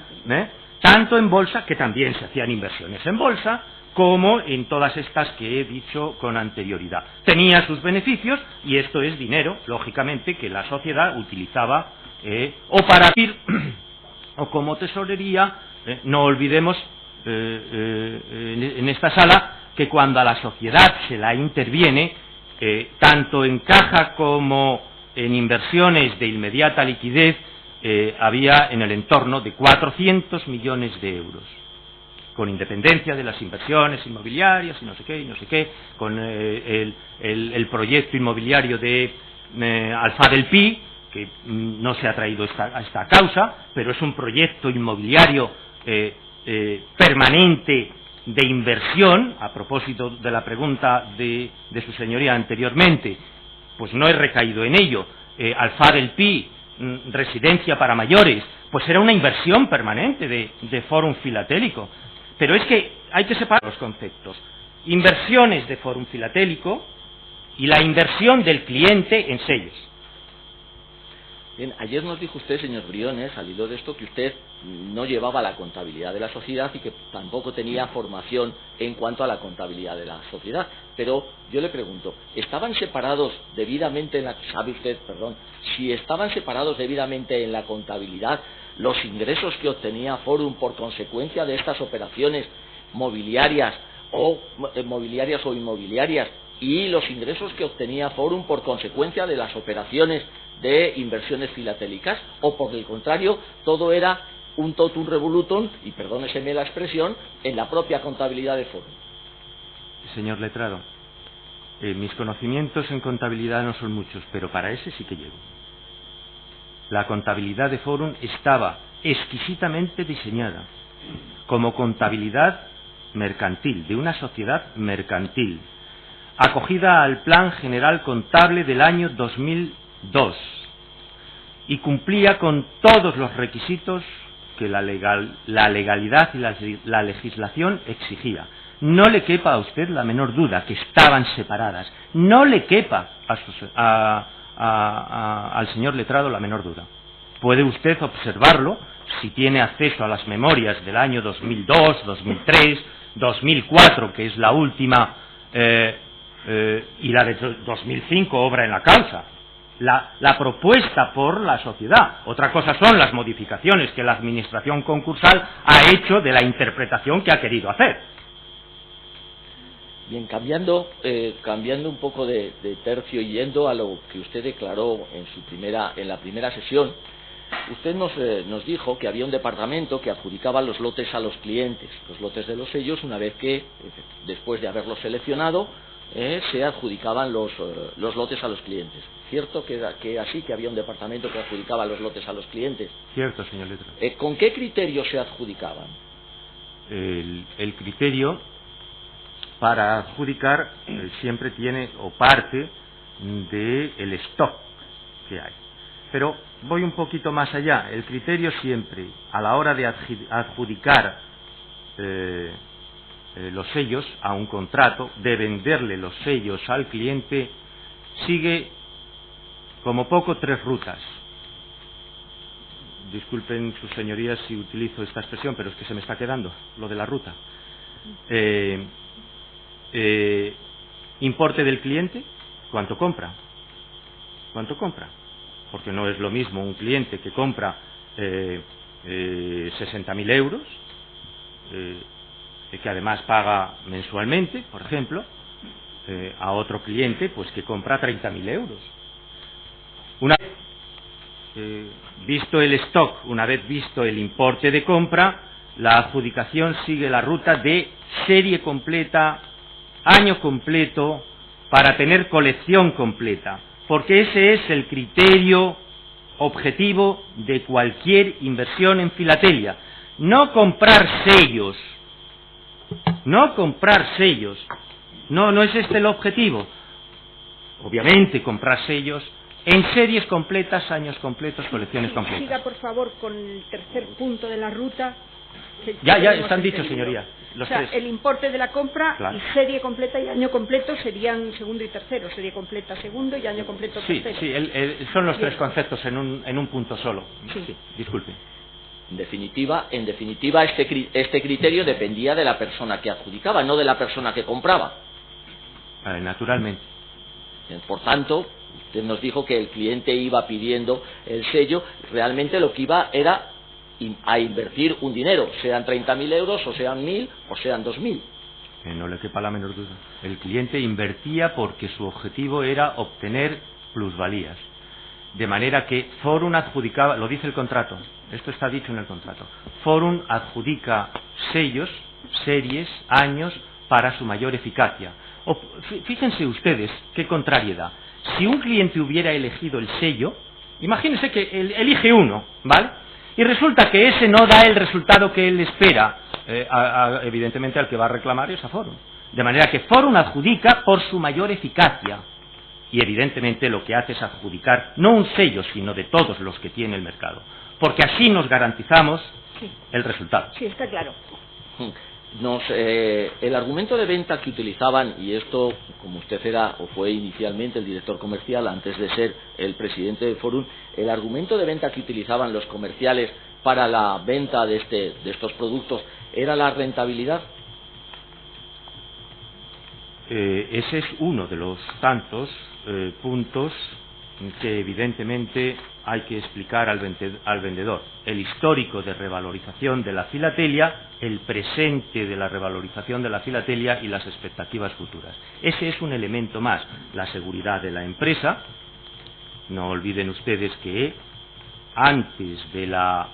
tanto en bolsa, que también se hacían inversiones en bolsa, como en todas estas que he dicho con anterioridad. Tenía sus beneficios y esto es dinero, lógicamente, que la sociedad utilizaba o para ir o como tesorería. No olvidemos en esta sala que cuando a la sociedad se la interviene, tanto en caja como en inversiones de inmediata liquidez, había en el entorno de 400 millones de euros, con independencia de las inversiones inmobiliarias y no sé qué, con el proyecto inmobiliario de Alfa del Pi, que no se ha traído a esta causa, pero es un proyecto inmobiliario permanente de inversión. A propósito de la pregunta de su señoría anteriormente, pues no he recaído en ello. Alfa del Pi, residencia para mayores, pues era una inversión permanente de Forum Filatélico. Pero es que hay que separar los conceptos. Inversiones de Forum Filatélico y la inversión del cliente en sellos. Bien, ayer nos dijo usted, señor Briones, al hilo de esto, que usted no llevaba la contabilidad de la sociedad y que tampoco tenía formación en cuanto a la contabilidad de la sociedad. Pero yo le pregunto, ¿estaban separados debidamente si estaban separados debidamente en la contabilidad los ingresos que obtenía Forum por consecuencia de estas operaciones mobiliarias o inmobiliarias y los ingresos que obtenía Forum por consecuencia de las operaciones de inversiones filatélicas? ¿O por el contrario, todo era un totum revolutum, y perdóneseme la expresión, en la propia contabilidad de Forum? Señor letrado, mis conocimientos en contabilidad no son muchos, pero para ese sí que llego. La contabilidad de Forum estaba exquisitamente diseñada como contabilidad mercantil, de una sociedad mercantil. acogida al Plan General Contable del año 2002 y cumplía con todos los requisitos que la legalidad y la legislación exigía. No le quepa a usted la menor duda que estaban separadas. No le quepa al señor letrado la menor duda. Puede usted observarlo si tiene acceso a las memorias del año 2002, 2003, 2004, que es la última, y la de 2005, obra en la causa. La propuesta por la sociedad. Otra cosa son las modificaciones que la administración concursal ha hecho de la interpretación que ha querido hacer. Bien, cambiando un poco de tercio y yendo a lo que usted declaró en la primera sesión, usted nos dijo que había un departamento que adjudicaba los lotes a los clientes, los lotes de los sellos, una vez que, después de haberlos seleccionado, se adjudicaban los lotes a los clientes. ¿Cierto que así, que había un departamento que adjudicaba los lotes a los clientes? Cierto, señor letrado. ¿Con qué criterio se adjudicaban? El criterio para adjudicar siempre tiene o parte del stock que hay. Pero voy un poquito más allá. El criterio siempre, a la hora de adjudicar los sellos a un contrato, de venderle los sellos al cliente, sigue como poco 3 rutas. Disculpen sus señorías si utilizo esta expresión, pero es que se me está quedando lo de la ruta. Importe del cliente, ¿cuánto compra? ¿Cuánto compra? Porque no es lo mismo un cliente que compra 60.000 euros, que además paga mensualmente, por ejemplo, a otro cliente pues que compra 30.000 euros. Una vez visto el stock, una vez visto el importe de compra, la adjudicación sigue la ruta de serie completa, año completo, para tener colección completa, porque ese es el criterio objetivo de cualquier inversión en filatelia. No comprar sellos, no es este el objetivo. Obviamente comprar sellos en series completas, años completos, colecciones completas. Siga, por favor, con el tercer punto de la ruta. Ya están dichos, señoría. Los tres. El importe de la compra, claro, y serie completa y año completo serían segundo y tercero. Serie completa segundo y año completo tercero. Sí, son los tres conceptos en un punto solo. Sí, disculpe. En definitiva, este criterio dependía de la persona que adjudicaba, no de la persona que compraba. Naturalmente. Por tanto, usted nos dijo que el cliente iba pidiendo el sello, realmente lo que iba era a invertir un dinero, sean 30.000 euros, o sean 1.000, o sean 2.000. No le quepa la menor duda. El cliente invertía porque su objetivo era obtener plusvalías. De manera que Forum adjudicaba, lo dice el contrato, esto está dicho en el contrato, Forum adjudica sellos, series, años, para su mayor eficacia. Fíjense ustedes qué contrariedad. Si un cliente hubiera elegido el sello, imagínense que elige uno, ¿vale? Y resulta que ese no da el resultado que él espera, evidentemente al que va a reclamar es a Forum. De manera que Forum adjudica por su mayor eficacia. Y evidentemente lo que hace es adjudicar no un sello, sino de todos los que tiene el mercado. Porque así nos garantizamos el resultado. Sí, está claro. El argumento de venta que utilizaban, y esto, como usted era o fue inicialmente el director comercial antes de ser el presidente de Forum, el argumento de venta que utilizaban los comerciales para la venta de estos productos era la rentabilidad. Ese es uno de los tantos puntos que evidentemente hay que explicar al vendedor. El histórico de revalorización de la filatelia, el presente de la revalorización de la filatelia y las expectativas futuras. Ese es un elemento más. La seguridad de la empresa. No olviden ustedes que antes de la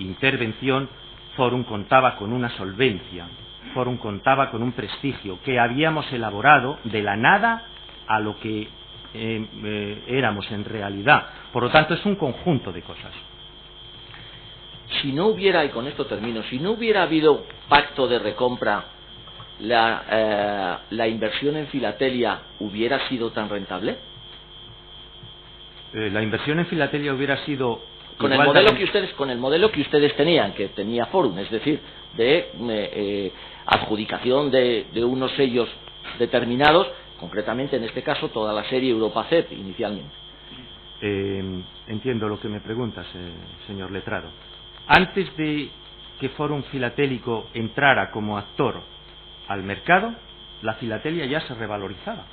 intervención Forum contaba con una solvencia, Forum contaba con un prestigio que habíamos elaborado de la nada a lo que éramos en realidad. Por lo tanto, es un conjunto de cosas. Si no hubiera, y con esto termino, si no hubiera habido pacto de recompra, la inversión en filatelia hubiera sido tan rentable? La inversión en filatelia hubiera sido con el modelo que ustedes tenían, que tenía Forum, es decir, de adjudicación de unos sellos determinados, concretamente en este caso toda la serie Europa CEP inicialmente. Entiendo lo que me preguntas, señor letrado. Antes de que Forum Filatélico entrara como actor al mercado, la filatelia ya se revalorizaba.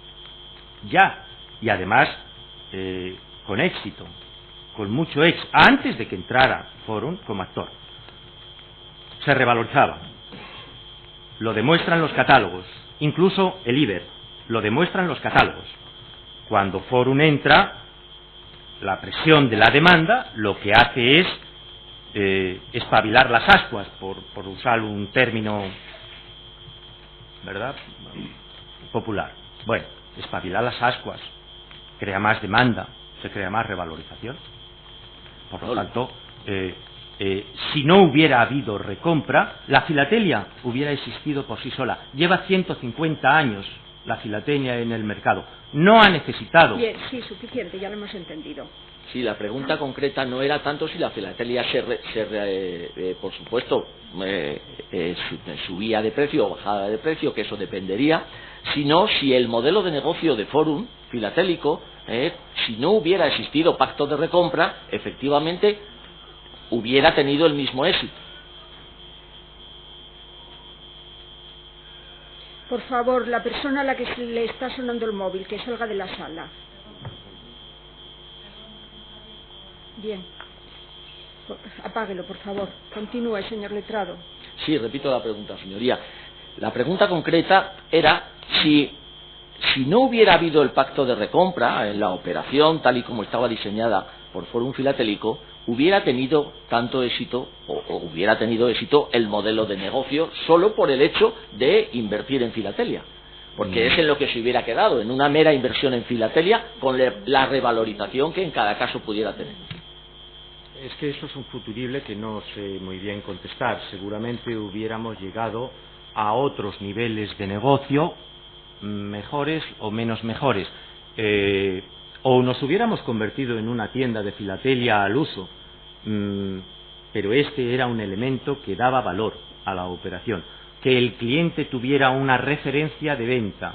Ya. Y además, con éxito, con mucho éxito, antes de que entrara Forum como actor. Se revalorizaba. Lo demuestran los catálogos. Incluso el IBER. Lo demuestran los catálogos. Cuando Forum entra, la presión de la demanda lo que hace es espabilar las ascuas, por usar un término, ¿verdad?, popular. Bueno, espabilar las ascuas crea más demanda, se crea más revalorización. Por lo tanto, si no hubiera habido recompra, la filatelia hubiera existido por sí sola. Lleva 150 años la filatelia en el mercado. No ha necesitado. Bien, sí, suficiente, ya lo hemos entendido. Sí, la pregunta concreta no era tanto si la filatelia por supuesto, subía de precio o bajaba de precio, que eso dependería, sino si el modelo de negocio de Forum filatélico, si no hubiera existido pacto de recompra, efectivamente hubiera tenido el mismo éxito. Por favor, la persona a la que le está sonando el móvil, que salga de la sala. Bien. Apáguelo, por favor. Continúe, señor letrado. Sí, repito la pregunta, señoría. La pregunta concreta era si no hubiera habido el pacto de recompra en la operación, tal y como estaba diseñada por Forum Filatélico, hubiera tenido tanto éxito o hubiera tenido éxito el modelo de negocio solo por el hecho de invertir en filatelia, porque es en lo que se hubiera quedado, en una mera inversión en filatelia con la revalorización que en cada caso pudiera tener. Es que eso es un futurible que no sé muy bien contestar. Seguramente hubiéramos llegado a otros niveles de negocio, mejores o menos mejores, o nos hubiéramos convertido en una tienda de filatelia al uso, pero este era un elemento que daba valor a la operación, que el cliente tuviera una referencia de venta,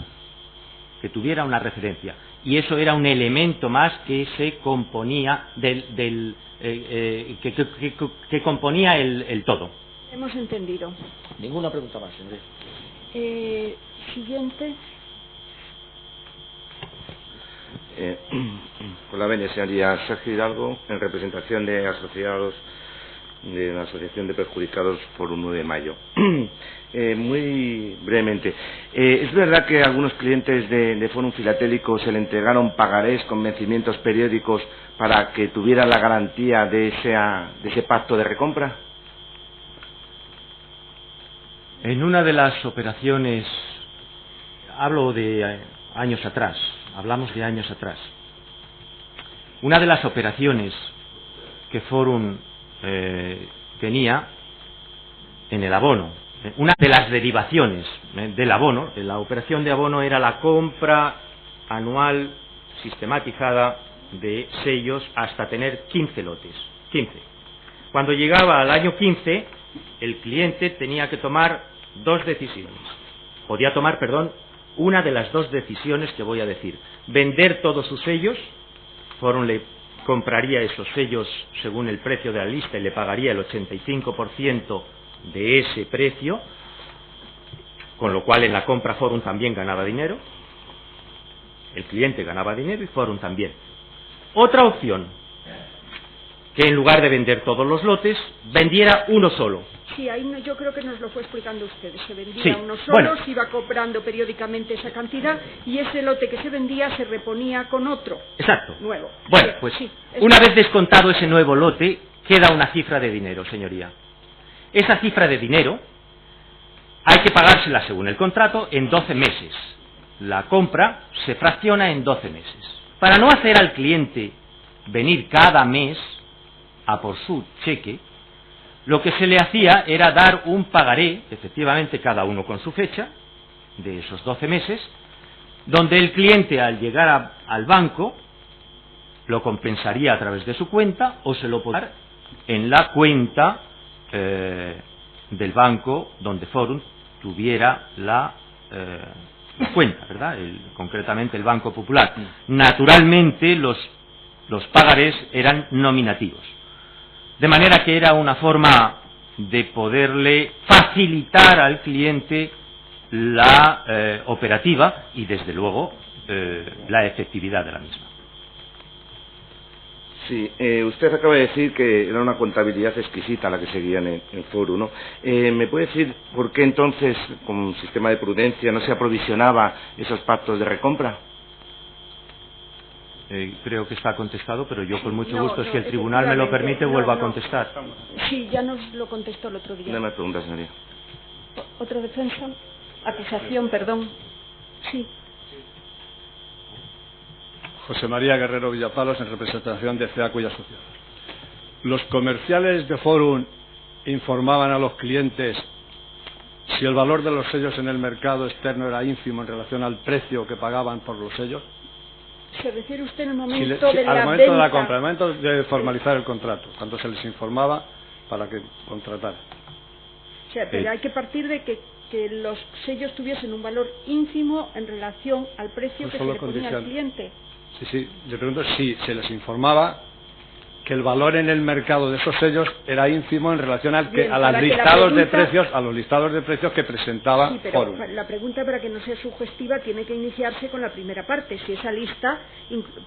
que tuviera una referencia, y eso era un elemento más que se componía que componía el todo. Hemos entendido. Ninguna pregunta más, señor. Siguiente. Hola, señoría. Sergio Hidalgo, en representación de asociados de la Asociación de Perjudicados por un 9 de mayo. Muy brevemente, ¿es verdad que a algunos clientes de Forum Filatélico se le entregaron pagarés con vencimientos periódicos para que tuvieran la garantía de ese pacto de recompra? En una de las operaciones, hablo de años atrás, hablamos de años atrás, una de las operaciones que Forum tenía en el abono, una de las derivaciones del abono, de la operación de abono, era la compra anual sistematizada de sellos hasta tener 15 lotes. 15. Cuando llegaba al año 15, el cliente tenía que tomar dos decisiones. Podía tomar, una de las dos decisiones que voy a decir. Vender todos sus sellos, Forum le compraría esos sellos según el precio de la lista y le pagaría el 85% de ese precio, con lo cual en la compra Forum también ganaba dinero, el cliente ganaba dinero y Forum también. Otra opción, que en lugar de vender todos los lotes, vendiera uno solo. Sí, ahí yo creo que nos lo fue explicando usted. Se vendía uno solo, se iba comprando periódicamente esa cantidad y ese lote que se vendía se reponía con otro. Exacto. Nuevo. Bueno, pues sí, una vez descontado ese nuevo lote, queda una cifra de dinero, señoría. Esa cifra de dinero hay que pagársela, según el contrato, en 12 meses. La compra se fracciona en 12 meses. Para no hacer al cliente venir cada mes a por su cheque, lo que se le hacía era dar un pagaré, efectivamente cada uno con su fecha, de esos 12 meses, donde el cliente al llegar al banco lo compensaría a través de su cuenta o se lo podría dar en la cuenta del banco donde Forum tuviera la cuenta, ¿verdad? Concretamente el Banco Popular. Naturalmente los pagarés eran nominativos, de manera que era una forma de poderle facilitar al cliente la operativa y desde luego la efectividad de la misma. Sí, usted acaba de decir que era una contabilidad exquisita la que seguían en Forum, ¿no? ¿Me puede decir por qué entonces, con un sistema de prudencia, no se aprovisionaba esos pactos de recompra? Creo que está contestado, pero yo con mucho gusto, si el tribunal me lo permite, vuelvo a contestar. Sí, ya nos lo contestó el otro día. No me pregunta, señoría. ¿Otra defensa? Acusación, perdón. Sí. José María Guerrero Villapalos, en representación de CEACO y Asociados. Los comerciales de Forum informaban a los clientes si el valor de los sellos en el mercado externo era ínfimo en relación al precio que pagaban por los sellos. ¿Se refiere usted en el momento de la venta? Al momento de la compra, al momento de formalizar el contrato, cuando se les informaba para que contrataran. O sea, pero hay que partir de que los sellos tuviesen un valor ínfimo en relación al precio que se le ponía al cliente. Sí, le pregunto si se les informaba que el valor en el mercado de esos sellos era ínfimo en relación a los listados de precios que presentaba sí, pero Forum. La pregunta, para que no sea sugestiva, tiene que iniciarse con la primera parte, si esa lista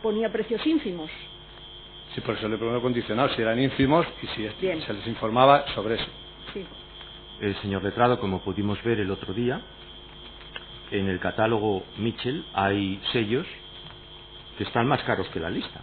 ponía precios ínfimos. Sí, por eso le pregunto condicional, si eran ínfimos y si se les informaba sobre eso. Sí. Señor letrado, como pudimos ver el otro día, en el catálogo Mitchell hay sellos que están más caros que la lista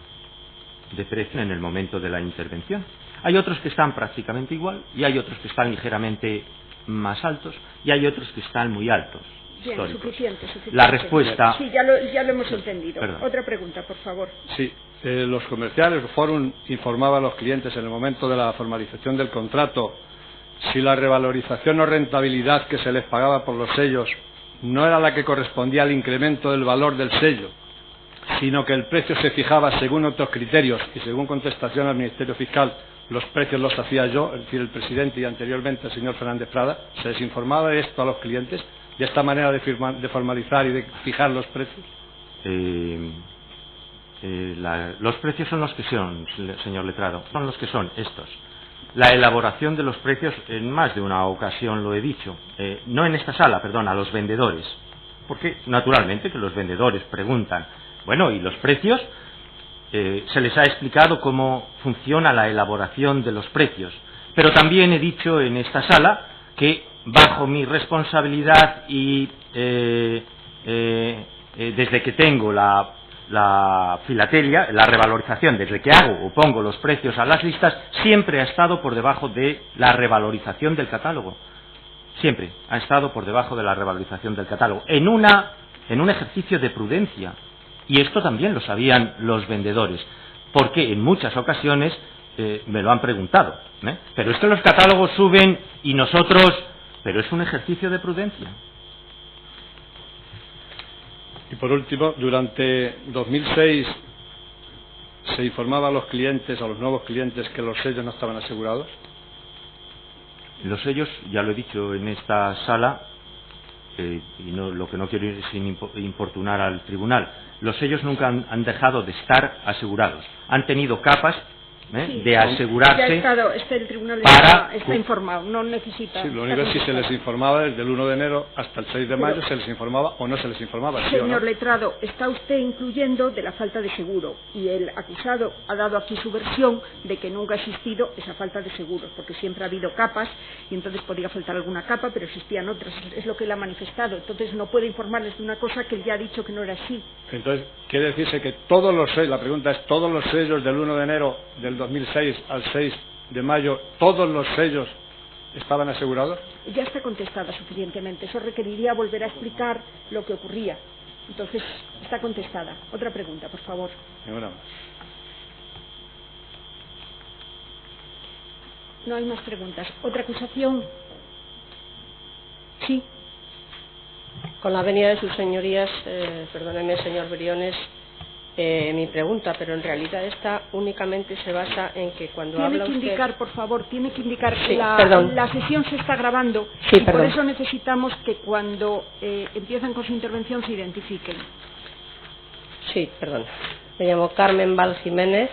de precio en el momento de la intervención. Hay otros que están prácticamente igual y hay otros que están ligeramente más altos y hay otros que están muy altos. Bien, suficiente. La respuesta... Sí, ya lo hemos entendido. Perdón. Otra pregunta, por favor. Sí, los comerciales, Forum informaba a los clientes en el momento de la formalización del contrato si la revalorización o rentabilidad que se les pagaba por los sellos no era la que correspondía al incremento del valor del sello, sino que el precio se fijaba según otros criterios y según contestación al Ministerio Fiscal los precios los hacía yo, es decir, el presidente y anteriormente el señor Fernández Prada. Se les informaba de esto a los clientes, de esta manera de formalizar y de fijar los precios. Los precios son los que son, señor letrado, son los que son estos. La elaboración de los precios, en más de una ocasión lo he dicho, no en esta sala, perdón, a los vendedores, porque naturalmente que los vendedores preguntan, bueno, ¿y los precios? Se les ha explicado cómo funciona la elaboración de los precios, pero también he dicho en esta sala que bajo mi responsabilidad y desde que tengo la filatelia, la revalorización, desde que hago o pongo los precios a las listas, siempre ha estado por debajo de la revalorización del catálogo. Siempre ha estado por debajo de la revalorización del catálogo, en un ejercicio de prudencia. Y esto también lo sabían los vendedores, porque en muchas ocasiones me lo han preguntado. Pero es que los catálogos suben y nosotros... Pero es un ejercicio de prudencia. Y por último, durante 2006 se informaba a los clientes, a los nuevos clientes, que los sellos no estaban asegurados. Los sellos, ya lo he dicho en esta sala, y lo que no quiero es importunar al tribunal, los sellos nunca han dejado de estar asegurados. Han tenido capas de asegurarse. El tribunal está informado, no necesita. Sí, lo único es si se les informaba desde el 1 de enero hasta el 6 de mayo, se les informaba o no se les informaba. ¿Sí, señor no? letrado, está usted incluyendo de la falta de seguro, y el acusado ha dado aquí su versión de que nunca ha existido esa falta de seguros, porque siempre ha habido capas y entonces podía faltar alguna capa, pero existían otras. Es lo que él ha manifestado. Entonces no puede informarles de una cosa que él ya ha dicho que no era así. Entonces quiere decirse que todos los sellos, la pregunta es, todos los sellos del 1 de enero del 2006 al 6 de mayo, ¿todos los sellos estaban asegurados? Ya está contestada suficientemente. Eso requeriría volver a explicar lo que ocurría. Entonces, está contestada. Otra pregunta, por favor. Ninguna más. No hay más preguntas. ¿Otra acusación? Sí. Con la venia de sus señorías, perdóneme, señor Briones, mi pregunta, pero en realidad esta únicamente se basa en que cuando habla usted... Tiene que indicar, por favor, tiene que indicar sí, la sesión se está grabando sí, y perdón. por eso necesitamos que cuando empiezan con su intervención se identifiquen. Sí, perdón. Me llamo Carmen Val Jiménez,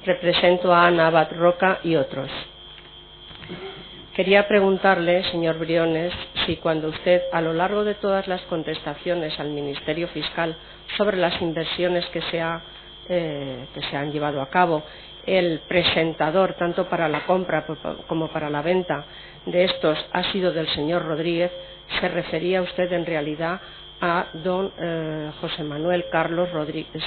represento a Ana Abad Roca y otros. Quería preguntarle, señor Briones, si cuando usted, a lo largo de todas las contestaciones al Ministerio Fiscal sobre las inversiones que se han llevado a cabo, el presentador, tanto para la compra como para la venta de estos, ha sido del señor Rodríguez, se refería usted en realidad a don José Manuel Carlos Rodríguez,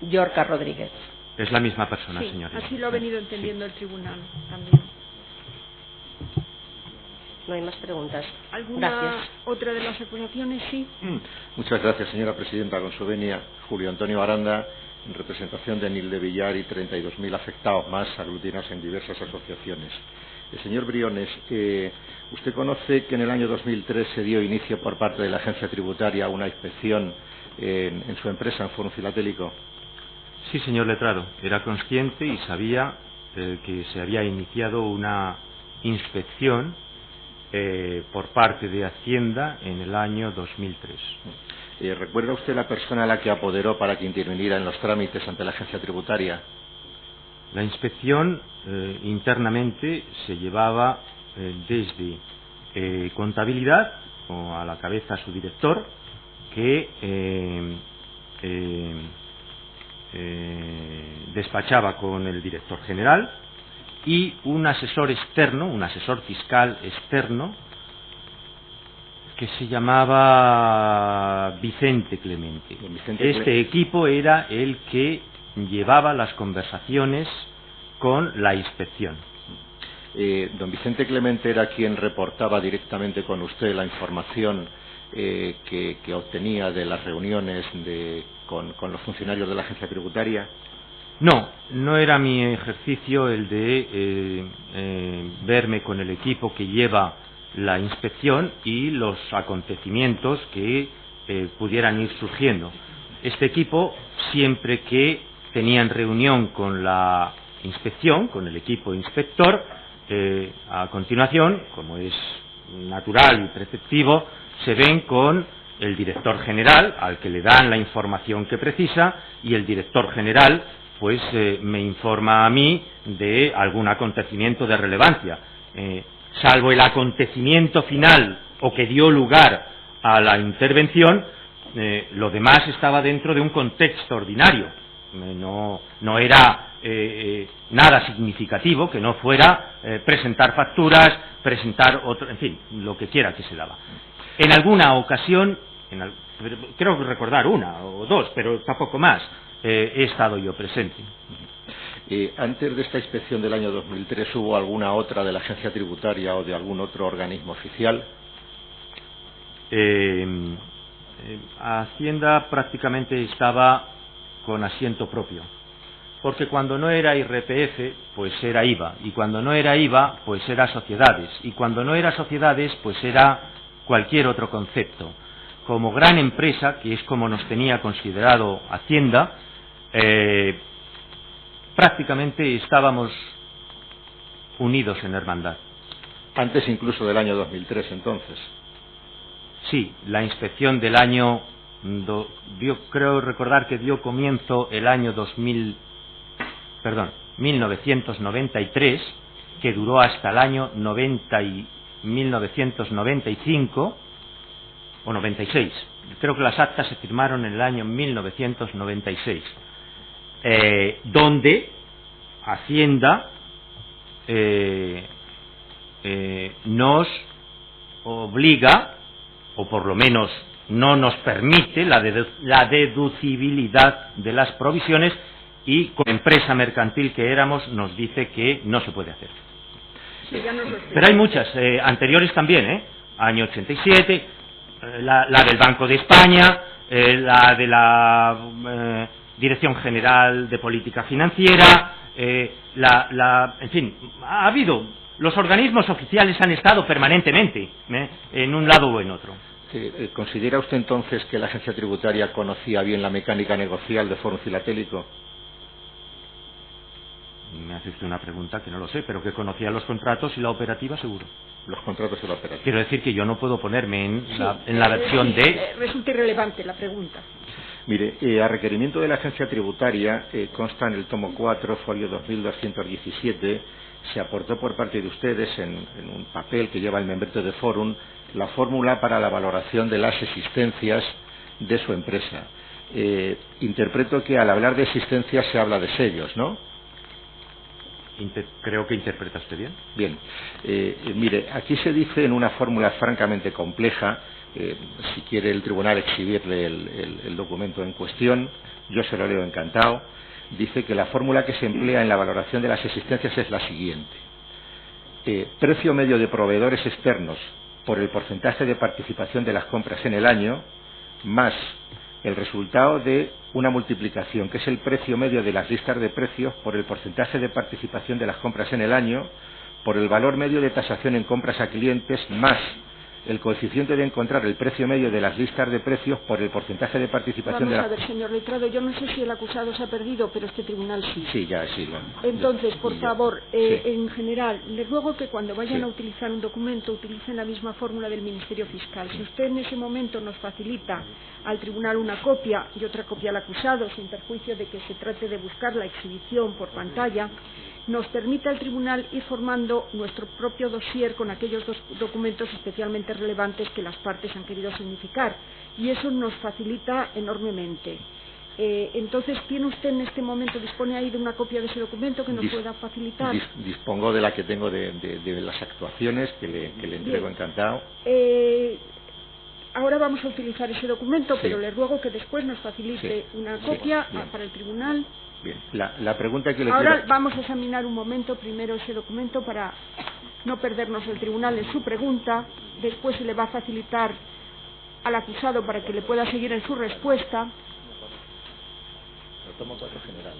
Llorca Rodríguez. Es la misma persona, Sí, señoría. así lo ha venido entendiendo el tribunal también. No hay más preguntas. ¿Alguna Gracias. otra de las acusaciones? Sí. Muchas gracias, señora presidenta. Con su venia, Julio Antonio Aranda, en representación de Nil de Villar y 32.000 afectados más aglutinados en diversas asociaciones. Señor Briones, ¿usted conoce que en el año 2003 se dio inicio por parte de la agencia tributaria a una inspección en su empresa, en Fórum Filatélico? Sí, señor letrado. Era consciente y sabía que se había iniciado una inspección por parte de Hacienda en el año 2003. ¿Recuerda usted la persona a la que apoderó para que interviniera en los trámites ante la agencia tributaria? La inspección internamente se llevaba desde contabilidad, o a la cabeza su director, que despachaba con el director general, y un asesor externo, un asesor fiscal externo, que se llamaba Vicente Clemente. Este equipo era el que llevaba las conversaciones con la inspección. Don Vicente Clemente era quien reportaba directamente con usted la información que obtenía de las reuniones con los funcionarios de la agencia tributaria. No era mi ejercicio el de verme con el equipo que lleva la inspección y los acontecimientos que pudieran ir surgiendo. Este equipo, siempre que tenían reunión con la inspección, con el equipo inspector, a continuación, como es natural y preceptivo, se ven con el director general, al que le dan la información que precisa, y el director general pues me informa a mí de algún acontecimiento de relevancia. Salvo el acontecimiento final o que dio lugar a la intervención, lo demás estaba dentro de un contexto ordinario. No era nada significativo que no fuera presentar facturas, presentar otro, en fin, lo que quiera que se daba. En alguna ocasión, creo que recordar una o dos, pero tampoco más, he estado yo presente. Antes de esta inspección del año 2003, ¿hubo alguna otra de la agencia tributaria o de algún otro organismo oficial? Hacienda prácticamente estaba con asiento propio, porque cuando no era IRPF, pues era IVA, y cuando no era IVA, pues era sociedades, y cuando no era sociedades, pues era cualquier otro concepto. Como gran empresa, que es como nos tenía considerado Hacienda, prácticamente estábamos unidos en hermandad. Antes incluso del año 2003, entonces. Sí, la inspección del año, creo recordar que dio comienzo el año 1993, que duró hasta el año 1995 o 96. Creo que las actas se firmaron en el año 1996. Donde Hacienda nos obliga, o por lo menos no nos permite, la deducibilidad de las provisiones, y como empresa mercantil que éramos nos dice que no se puede hacer. Pero hay muchas, anteriores también, año 87, la del Banco de España, la de la Dirección General de Política Financiera, en fin, ha habido, los organismos oficiales han estado permanentemente en un lado o en otro. ¿Considera usted entonces que la agencia tributaria conocía bien la mecánica negocial de Fórum Filatélico? Me hace usted una pregunta que no lo sé, pero que conocía los contratos y la operativa seguro. Los contratos y la operativa. Quiero decir que yo no puedo ponerme en la versión de... Resulta irrelevante la pregunta. Mire, a requerimiento de la agencia tributaria, consta en el tomo 4, folio 2217, se aportó por parte de ustedes en un papel que lleva el membrete de Fórum la fórmula para la valoración de las existencias de su empresa. Interpreto que al hablar de existencias se habla de sellos, ¿no? Creo que interpreta usted bien. Bien. Mire, aquí se dice en una fórmula francamente compleja, si quiere el tribunal exhibirle el documento en cuestión, yo se lo leo encantado. Dice que la fórmula que se emplea en la valoración de las existencias es la siguiente. Precio medio de proveedores externos por el porcentaje de participación de las compras en el año, más el resultado de una multiplicación, que es el precio medio de las listas de precios por el porcentaje de participación de las compras en el año, por el valor medio de tasación en compras a clientes, más el coeficiente de encontrar el precio medio de las listas de precios por el porcentaje de participación de las... Vamos a ver, señor letrado, yo no sé si el acusado se ha perdido, pero este tribunal sí. Sí, ya, sí. Entonces, por favor, sí. En general, les ruego que cuando vayan sí. a utilizar un documento utilicen la misma fórmula del Ministerio Fiscal. Si usted en ese momento nos facilita al tribunal una copia y otra copia al acusado, sin perjuicio de que se trate de buscar la exhibición por pantalla, nos permite al tribunal ir formando nuestro propio dossier con aquellos documentos especialmente relevantes que las partes han querido significar, y eso nos facilita enormemente. Entonces, ¿tiene usted en este momento, dispone ahí de una copia de ese documento que nos pueda facilitar? Dispongo de la que tengo de las actuaciones, que le entrego encantado. Ahora vamos a utilizar ese documento, sí. pero le ruego que después nos facilite una copia para el tribunal. Bien, la pregunta que le Ahora vamos a examinar un momento primero ese documento para no perdernos el tribunal en su pregunta. Después se le va a facilitar al acusado para que le pueda seguir en su respuesta. Lo tomo 4 general,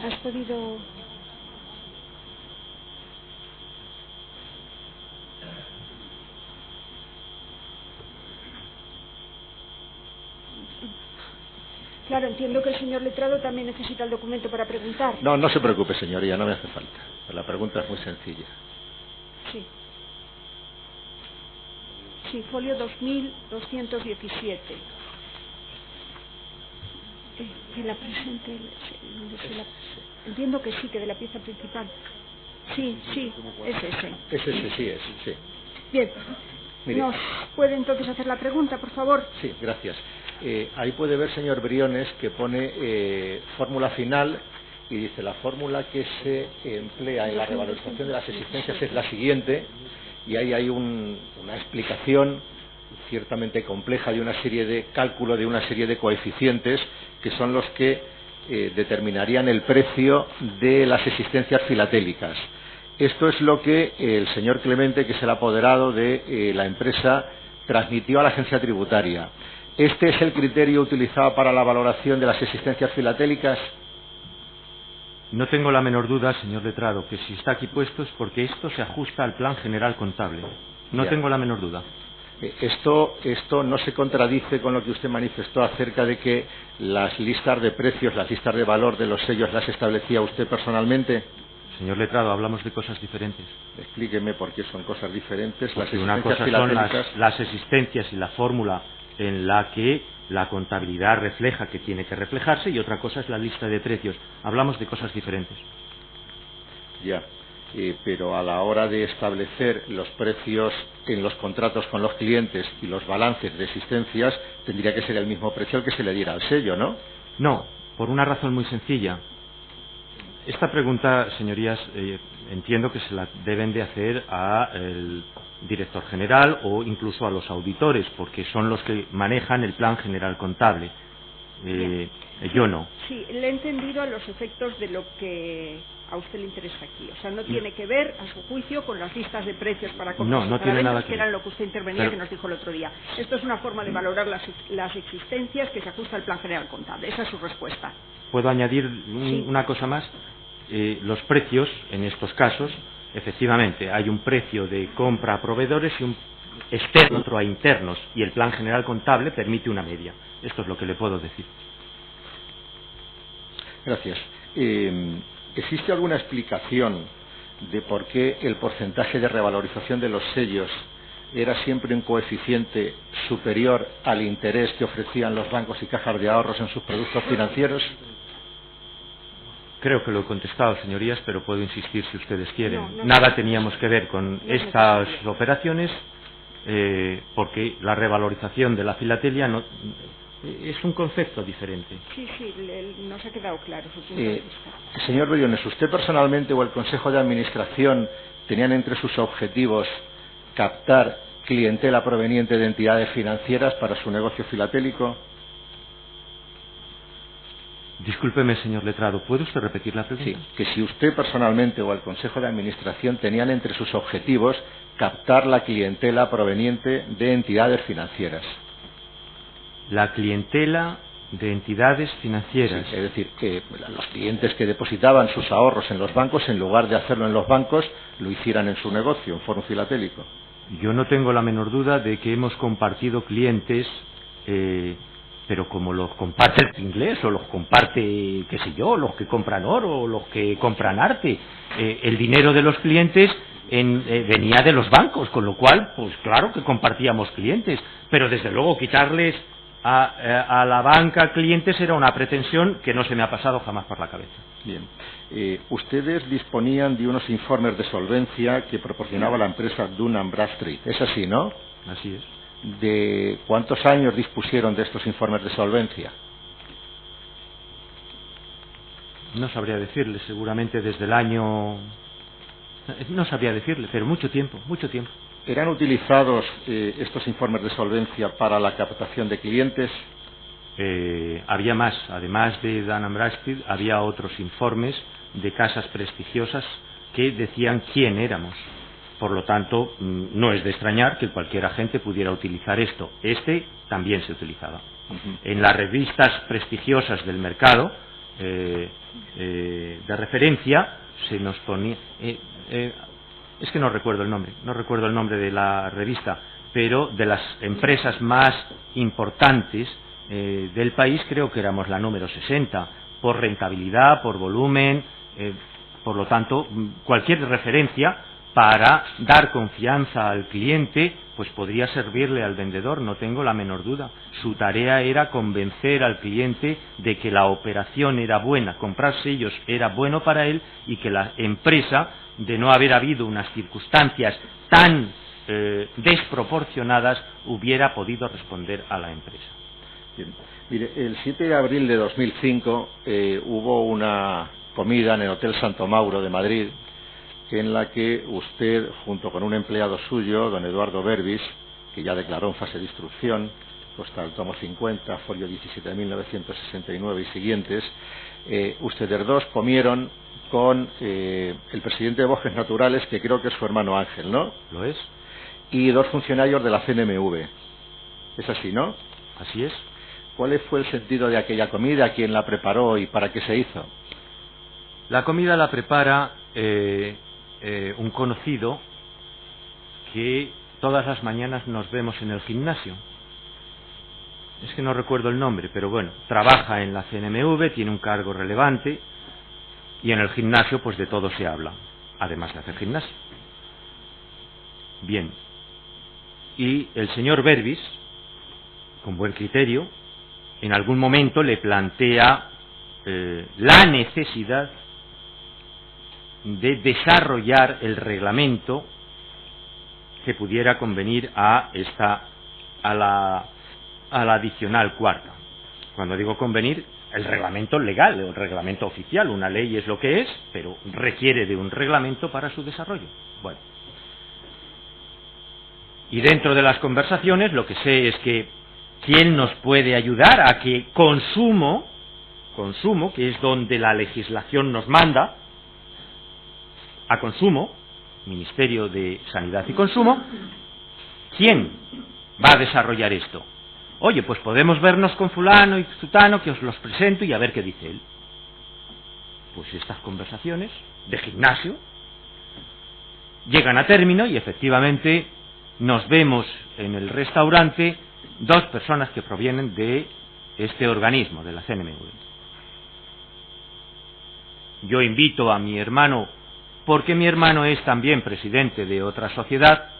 ¿Has podido...? Claro, entiendo que el señor letrado también necesita el documento para preguntar. No, no se preocupe, señoría, no me hace falta. La pregunta es muy sencilla. Sí. Sí, folio 2217. Que la presente... Entiendo que sí, que de la pieza principal. Sí, es ese. Sí. Bien. Mire. ¿Nos puede entonces hacer la pregunta, por favor? Sí, gracias. Ahí puede ver, señor Briones, que pone fórmula final y dice la fórmula que se emplea en la revalorización de las existencias es la siguiente, y ahí hay una explicación ciertamente compleja de una serie de cálculo de una serie de coeficientes que son los que determinarían el precio de las existencias filatélicas. Esto es lo que el señor Clemente, que es el apoderado de la empresa, transmitió a la agencia tributaria. ¿Este es el criterio utilizado para la valoración de las existencias filatélicas? No tengo la menor duda, señor letrado, que si está aquí puesto es porque esto se ajusta al plan general contable. No tengo la menor duda. Esto no se contradice con lo que usted manifestó acerca de que las listas de precios, las listas de valor de los sellos las establecía usted personalmente. Señor letrado, hablamos de cosas diferentes. Explíqueme por qué son cosas diferentes. Porque una cosa son las existencias y la fórmula en la que la contabilidad refleja que tiene que reflejarse, y otra cosa es la lista de precios. Hablamos de cosas diferentes. Ya, pero a la hora de establecer los precios en los contratos con los clientes y los balances de existencias, tendría que ser el mismo precio al que se le diera al sello, ¿no? No, por una razón muy sencilla. Esta pregunta, señorías, entiendo que se la deben de hacer al director general o incluso a los auditores, porque son los que manejan el plan general contable. Yo no. Sí, le he entendido a los efectos de lo que a usted le interesa aquí. O sea, no tiene que ver, a su juicio, con las listas de precios para compras no tiene nada que ver. Era lo que usted intervenía, que nos dijo el otro día. Esto es una forma de valorar las existencias que se ajusta al plan general contable. Esa es su respuesta. ¿Puedo añadir una cosa más? Los precios, en estos casos, Efectivamente, hay un precio de compra a proveedores y un externo, otro a internos, y el plan general contable permite una media. Esto es lo que le puedo decir. Gracias. ¿Existe alguna explicación de por qué el porcentaje de revalorización de los sellos era siempre un coeficiente superior al interés que ofrecían los bancos y cajas de ahorros en sus productos financieros? Creo que lo he contestado, señorías, pero puedo insistir si ustedes quieren. No, Nada teníamos que ver con estas operaciones, porque la revalorización de la filatelia es un concepto diferente. Sí, nos ha quedado claro su punto de vista. Señor Briones, ¿usted personalmente o el Consejo de Administración tenían entre sus objetivos captar clientela proveniente de entidades financieras para su negocio filatélico? Discúlpeme, señor letrado, ¿puede usted repetir la pregunta? Sí, que si usted personalmente o el Consejo de Administración tenían entre sus objetivos captar la clientela proveniente de entidades financieras. La clientela de entidades financieras. Sí, es decir, que los clientes que depositaban sus ahorros en los bancos, en lugar de hacerlo en los bancos, lo hicieran en su negocio, en Fórum Filatélico. Yo no tengo la menor duda de que hemos compartido clientes, pero como los comparte el inglés, o los comparte, qué sé yo, los que compran oro, o los que compran arte. El dinero de los clientes venía de los bancos, con lo cual, pues claro que compartíamos clientes, pero desde luego quitarles a la banca clientes era una pretensión que no se me ha pasado jamás por la cabeza. Bien. Ustedes disponían de unos informes de solvencia que proporcionaba la empresa Dun & Bradstreet. Es así, ¿no? Así es. ¿De cuántos años dispusieron de estos informes de solvencia? No sabría decirle, seguramente desde el año... No sabría decirle, pero mucho tiempo, mucho tiempo. ¿Eran utilizados estos informes de solvencia para la captación de clientes? Había más, además de Dun & Bradstreet, había otros informes de casas prestigiosas que decían quién éramos. Por lo tanto, no es de extrañar que cualquier agente pudiera utilizar esto. Este también se utilizaba. En las revistas prestigiosas del mercado de referencia se nos ponía... es que no recuerdo el nombre de la revista, pero de las empresas más importantes del país creo que éramos la número 60, por rentabilidad, por volumen, por lo tanto, cualquier referencia para dar confianza al cliente, pues podría servirle al vendedor, no tengo la menor duda. Su tarea era convencer al cliente de que la operación era buena, comprar sellos era bueno para él y que la empresa, de no haber habido unas circunstancias tan desproporcionadas, hubiera podido responder a la empresa. Bien. Mire, el 7 de abril de 2005 hubo una comida en el Hotel Santo Mauro de Madrid, en la que usted, junto con un empleado suyo, don Eduardo Berbis, que ya declaró en fase de instrucción, consta el tomo 50, folio 17.969 y siguientes, ustedes dos comieron con el presidente de Bosques Naturales, que creo que es su hermano Ángel, ¿no? ¿Lo es? Y dos funcionarios de la CNMV. Es así, ¿no? Así es. ¿Cuál fue el sentido de aquella comida? ¿Quién la preparó y para qué se hizo? La comida la prepara un conocido que todas las mañanas nos vemos en el gimnasio. Es que no recuerdo el nombre, pero bueno, trabaja en la CNMV, tiene un cargo relevante y en el gimnasio pues de todo se habla, además de hacer gimnasio. Bien, y el señor Berbis, con buen criterio, en algún momento le plantea la necesidad de desarrollar el reglamento que pudiera convenir a la adicional cuarta. Cuando digo convenir, el reglamento legal, el reglamento oficial, una ley es lo que es, pero requiere de un reglamento para su desarrollo. Bueno. Y dentro de las conversaciones lo que sé es que ¿quién nos puede ayudar a que consumo, que es donde la legislación nos manda, a consumo, Ministerio de Sanidad y Consumo, ¿quién va a desarrollar esto? Oye, pues podemos vernos con fulano y sutano, que os los presento y a ver qué dice él. Pues estas conversaciones de gimnasio llegan a término y efectivamente nos vemos en el restaurante 2 personas que provienen de este organismo, de la CNMV. Yo invito a mi hermano, porque mi hermano es también presidente de otra sociedad,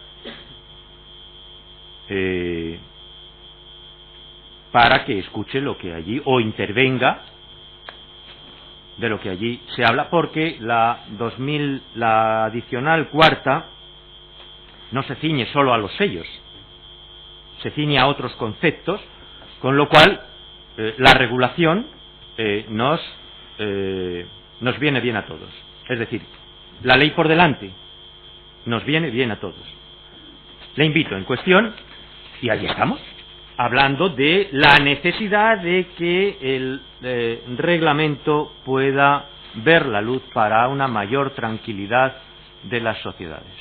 para que escuche lo que allí, o intervenga de lo que allí se habla, porque la adicional cuarta no se ciñe solo a los sellos, se ciñe a otros conceptos, con lo cual la regulación nos viene bien a todos. Es decir, la ley por delante nos viene bien a todos. Le invito en cuestión, y allí estamos, hablando de la necesidad de que el reglamento pueda ver la luz para una mayor tranquilidad de las sociedades.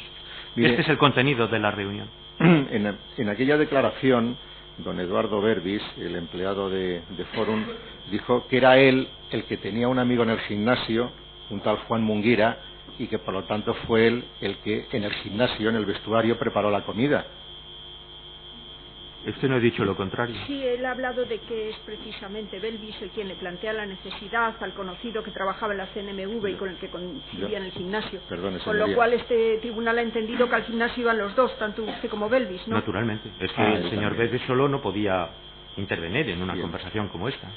Mire, este es el contenido de la reunión. En aquella declaración, don Eduardo Berbis, el empleado de Forum, dijo que era él el que tenía un amigo en el gimnasio, un tal Juan Munguira, y que por lo tanto fue él el que en el gimnasio, en el vestuario, preparó la comida. Usted no ha dicho lo contrario. Sí, él ha hablado de que es precisamente Berbis el quien le plantea la necesidad al conocido que trabajaba en la CNMV y con el que coincidía en el gimnasio. Perdone, con lo cual este tribunal ha entendido que al gimnasio iban los dos, tanto usted como Berbis, ¿no? Naturalmente. Es que el señor Berbis solo no podía intervenir en una conversación como esta.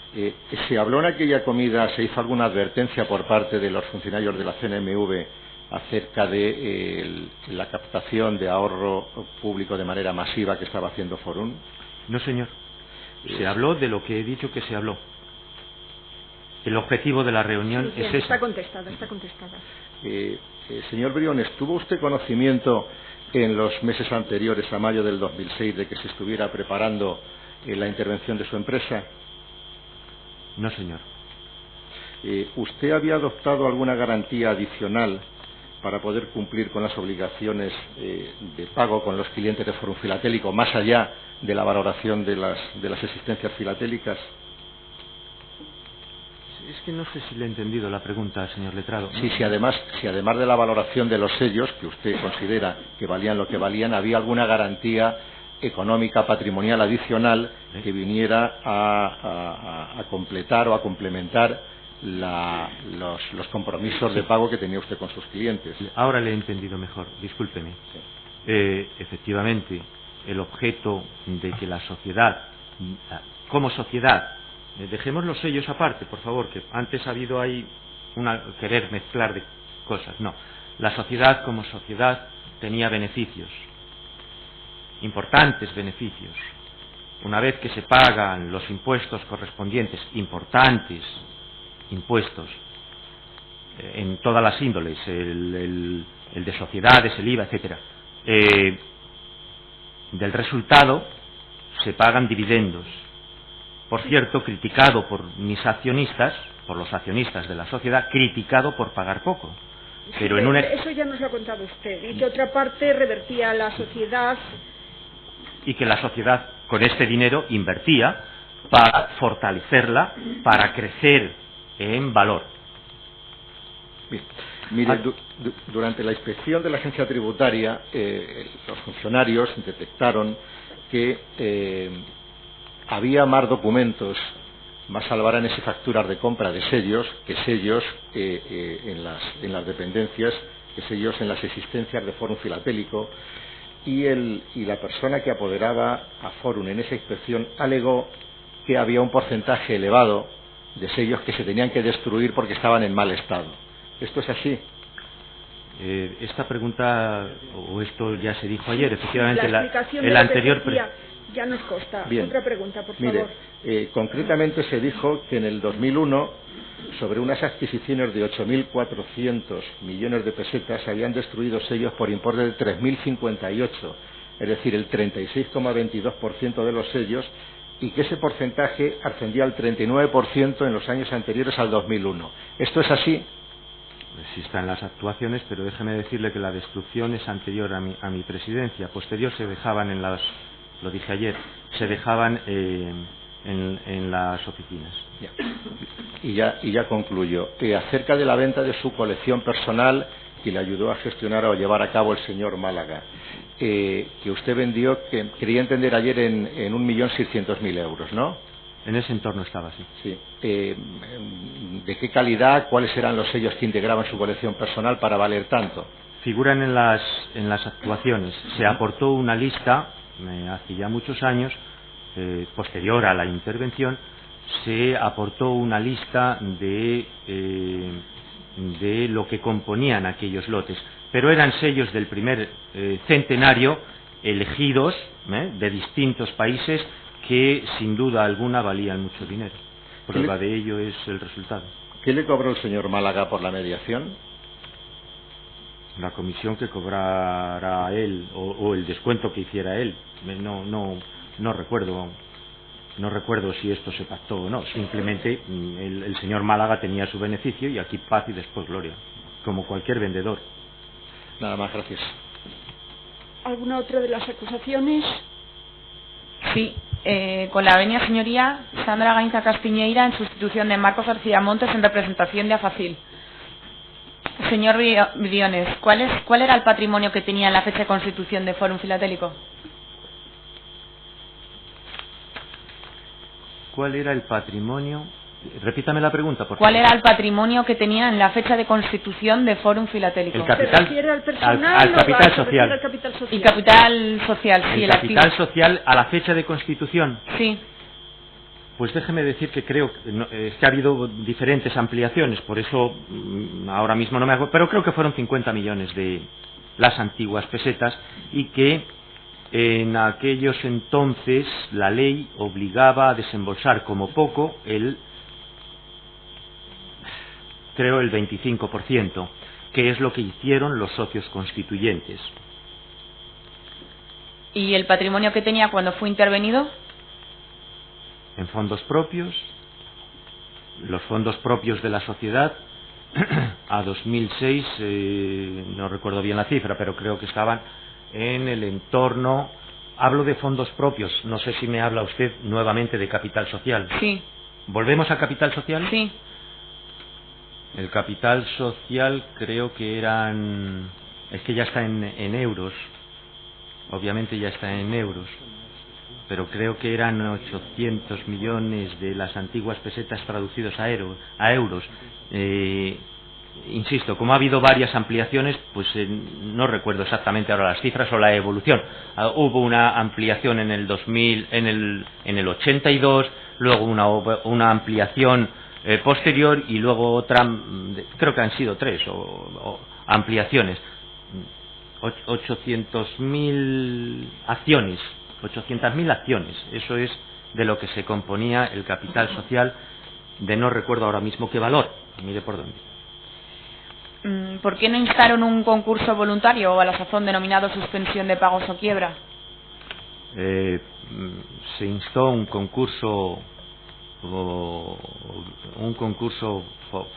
¿Se habló en aquella comida, se hizo alguna advertencia por parte de los funcionarios de la CNMV acerca de la captación de ahorro público de manera masiva que estaba haciendo Forum? No, señor. Se habló de lo que he dicho que se habló. El objetivo de la reunión es ese. Está contestada, está contestada. Señor Briones, ¿tuvo usted conocimiento en los meses anteriores a mayo del 2006 de que se estuviera preparando la intervención de su empresa? No, señor. ¿Usted había adoptado alguna garantía adicional para poder cumplir con las obligaciones de pago con los clientes de Forum Filatélico, más allá de la valoración de las existencias filatélicas? Es que no sé si le he entendido la pregunta, señor letrado. Sí, si además de la valoración de los sellos, que usted considera que valían lo que valían, ¿había alguna garantía económica, patrimonial adicional que viniera a completar o a complementar los compromisos de pago que tenía usted con sus clientes? Ahora le he entendido mejor, discúlpeme. Sí. Efectivamente, el objeto de que la sociedad, como sociedad, dejemos los sellos aparte, por favor, que antes ha habido ahí querer mezclar de cosas. No, la sociedad como sociedad tenía beneficios, importantes beneficios. Una vez que se pagan los impuestos correspondientes, importantes impuestos, en todas las índoles, el de sociedades, el IVA, etcétera, del resultado se pagan dividendos. Por cierto, criticado por mis accionistas, por los accionistas de la sociedad, criticado por pagar poco. Pero sí, eso ya nos lo ha contado usted. Y que otra parte revertía a la sociedad. Y que la sociedad con este dinero invertía para fortalecerla, para crecer en valor. Bien. Mire, durante la inspección de la agencia tributaria, los funcionarios detectaron que había más documentos, más albaranes y facturas de compra de sellos que sellos en las dependencias, que sellos en las existencias de Forum Filatélico, y la persona que apoderaba a Forum en esa inspección alegó que había un porcentaje elevado de sellos que se tenían que destruir porque estaban en mal estado. ¿Esto es así? Esta pregunta, o esto ya se dijo ayer, efectivamente, el anterior... Ya nos consta. Bien. Otra pregunta, por favor. Mire, concretamente se dijo que en el 2001, sobre unas adquisiciones de 8.400 millones de pesetas, se habían destruido sellos por importe de 3.058, es decir, el 36,22% de los sellos, y que ese porcentaje ascendía al 39% en los años anteriores al 2001. ¿Esto es así? Sí está en las actuaciones, pero déjeme decirle que la destrucción es anterior a mi presidencia. Posterior se dejaban en las... Lo dije ayer, se dejaban en las oficinas. Ya. Y ya concluyo. Acerca de la venta de su colección personal que le ayudó a gestionar o a llevar a cabo el señor Málaga, que usted vendió, que quería entender ayer, en 1.600.000 euros, ¿no? En ese entorno estaba, sí. Sí. ¿De qué calidad? ¿Cuáles eran los sellos que integraban su colección personal para valer tanto? Figuran en las actuaciones. Se aportó una lista, hace ya muchos años, posterior a la intervención, se aportó una lista de lo que componían aquellos lotes. Pero eran sellos del primer centenario, elegidos de distintos países, que sin duda alguna valían mucho dinero. Prueba de ello es el resultado. ¿Qué le cobró el señor Málaga por la mediación? La comisión que cobrara él o el descuento que hiciera él. No recuerdo. No recuerdo si esto se pactó o no. Simplemente el señor Málaga tenía su beneficio y aquí paz y después gloria, como cualquier vendedor. Nada más, gracias. ¿Alguna otra de las acusaciones? Sí, con la venia señoría Sandra Gainza Castiñeira en sustitución de Marcos García Montes en representación de AFACIL. Señor Briones, ¿cuál era el patrimonio que tenía en la fecha de constitución de Fórum Filatélico? ¿Cuál era el patrimonio? Repítame la pregunta, por favor. ¿Cuál era el patrimonio que tenía en la fecha de constitución de Fórum Filatélico? El capital, ¿Se refiere al personal al capital o social. al capital social? Y capital social, sí. El capital social a la fecha de constitución. Sí. Pues déjeme decir que creo que ha habido diferentes ampliaciones, por eso ahora mismo no me acuerdo, pero creo que fueron 50 millones de las antiguas pesetas, y que en aquellos entonces la ley obligaba a desembolsar como poco creo el 25%, que es lo que hicieron los socios constituyentes. ¿Y el patrimonio que tenía cuando fue intervenido? En fondos propios, los fondos propios de la sociedad, a 2006, no recuerdo bien la cifra, pero creo que estaban en el entorno, hablo de fondos propios, no sé si me habla usted nuevamente de capital social. Sí. ¿Volvemos a capital social? Sí. El capital social creo que eran, es que ya está en euros, obviamente ya está en euros, pero creo que eran 800 millones de las antiguas pesetas traducidos a euros. Insisto, como ha habido varias ampliaciones, pues no recuerdo exactamente ahora las cifras o la evolución. Hubo una ampliación en el 2000, en el 82, luego una ampliación posterior y luego otra, creo que han sido tres ampliaciones. 800.000 acciones, 800.000 acciones, eso es de lo que se componía el capital social, de no recuerdo ahora mismo qué valor, mire por dónde. ¿Por qué no instaron un concurso voluntario o a la sazón denominado suspensión de pagos o quiebra? Se instó un concurso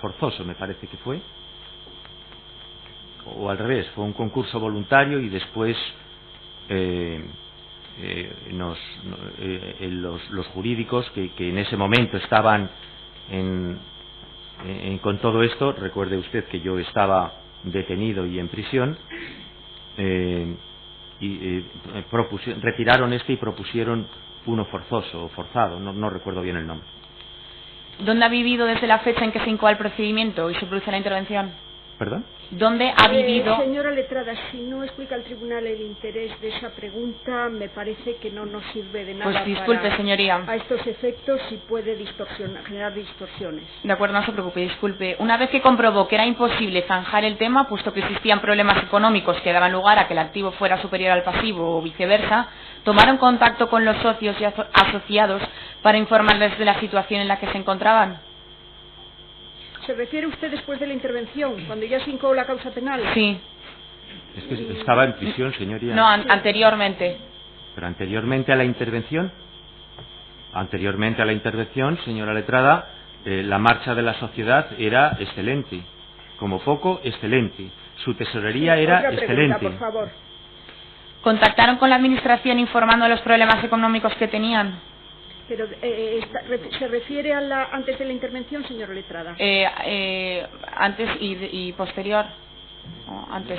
forzoso, me parece que fue, o al revés, fue un concurso voluntario y después los jurídicos que en ese momento estaban con todo esto, recuerde usted que yo estaba detenido y en prisión, retiraron y propusieron uno forzoso o forzado, no recuerdo bien el nombre. ¿Dónde ha vivido desde la fecha en que se incoa el procedimiento y se produce la intervención? ¿Perdón? ¿Dónde ha vivido? Señora letrada, si no explica al tribunal el interés de esa pregunta, me parece que no nos sirve de nada. Pues disculpe, señoría. A estos efectos, si puede generar distorsiones. De acuerdo, no se preocupe, disculpe. Una vez que comprobó que era imposible zanjar el tema, puesto que existían problemas económicos que daban lugar a que el activo fuera superior al pasivo o viceversa, tomaron contacto con los socios y asociados para informarles de la situación en la que se encontraban. ¿Se refiere usted después de la intervención, cuando ya se incoó la causa penal? Sí. Es que estaba en prisión, señoría. No, anteriormente. Pero anteriormente a la intervención, señora letrada, la marcha de la sociedad era excelente, como poco excelente. Su tesorería era otra pregunta, excelente. por favor. ¿Contactaron con la administración informando de los problemas económicos que tenían? Pero ¿se refiere a antes de la intervención, señora letrada? Antes y posterior. antes.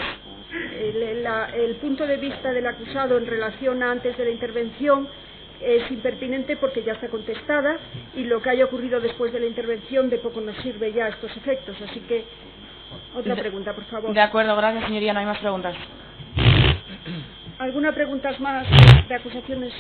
El punto de vista del acusado en relación a antes de la intervención es impertinente porque ya está contestada y lo que haya ocurrido después de la intervención de poco nos sirve ya a estos efectos. Así que, otra pregunta, por favor. De acuerdo, gracias, señoría. No hay más preguntas. ¿Alguna pregunta más de acusaciones?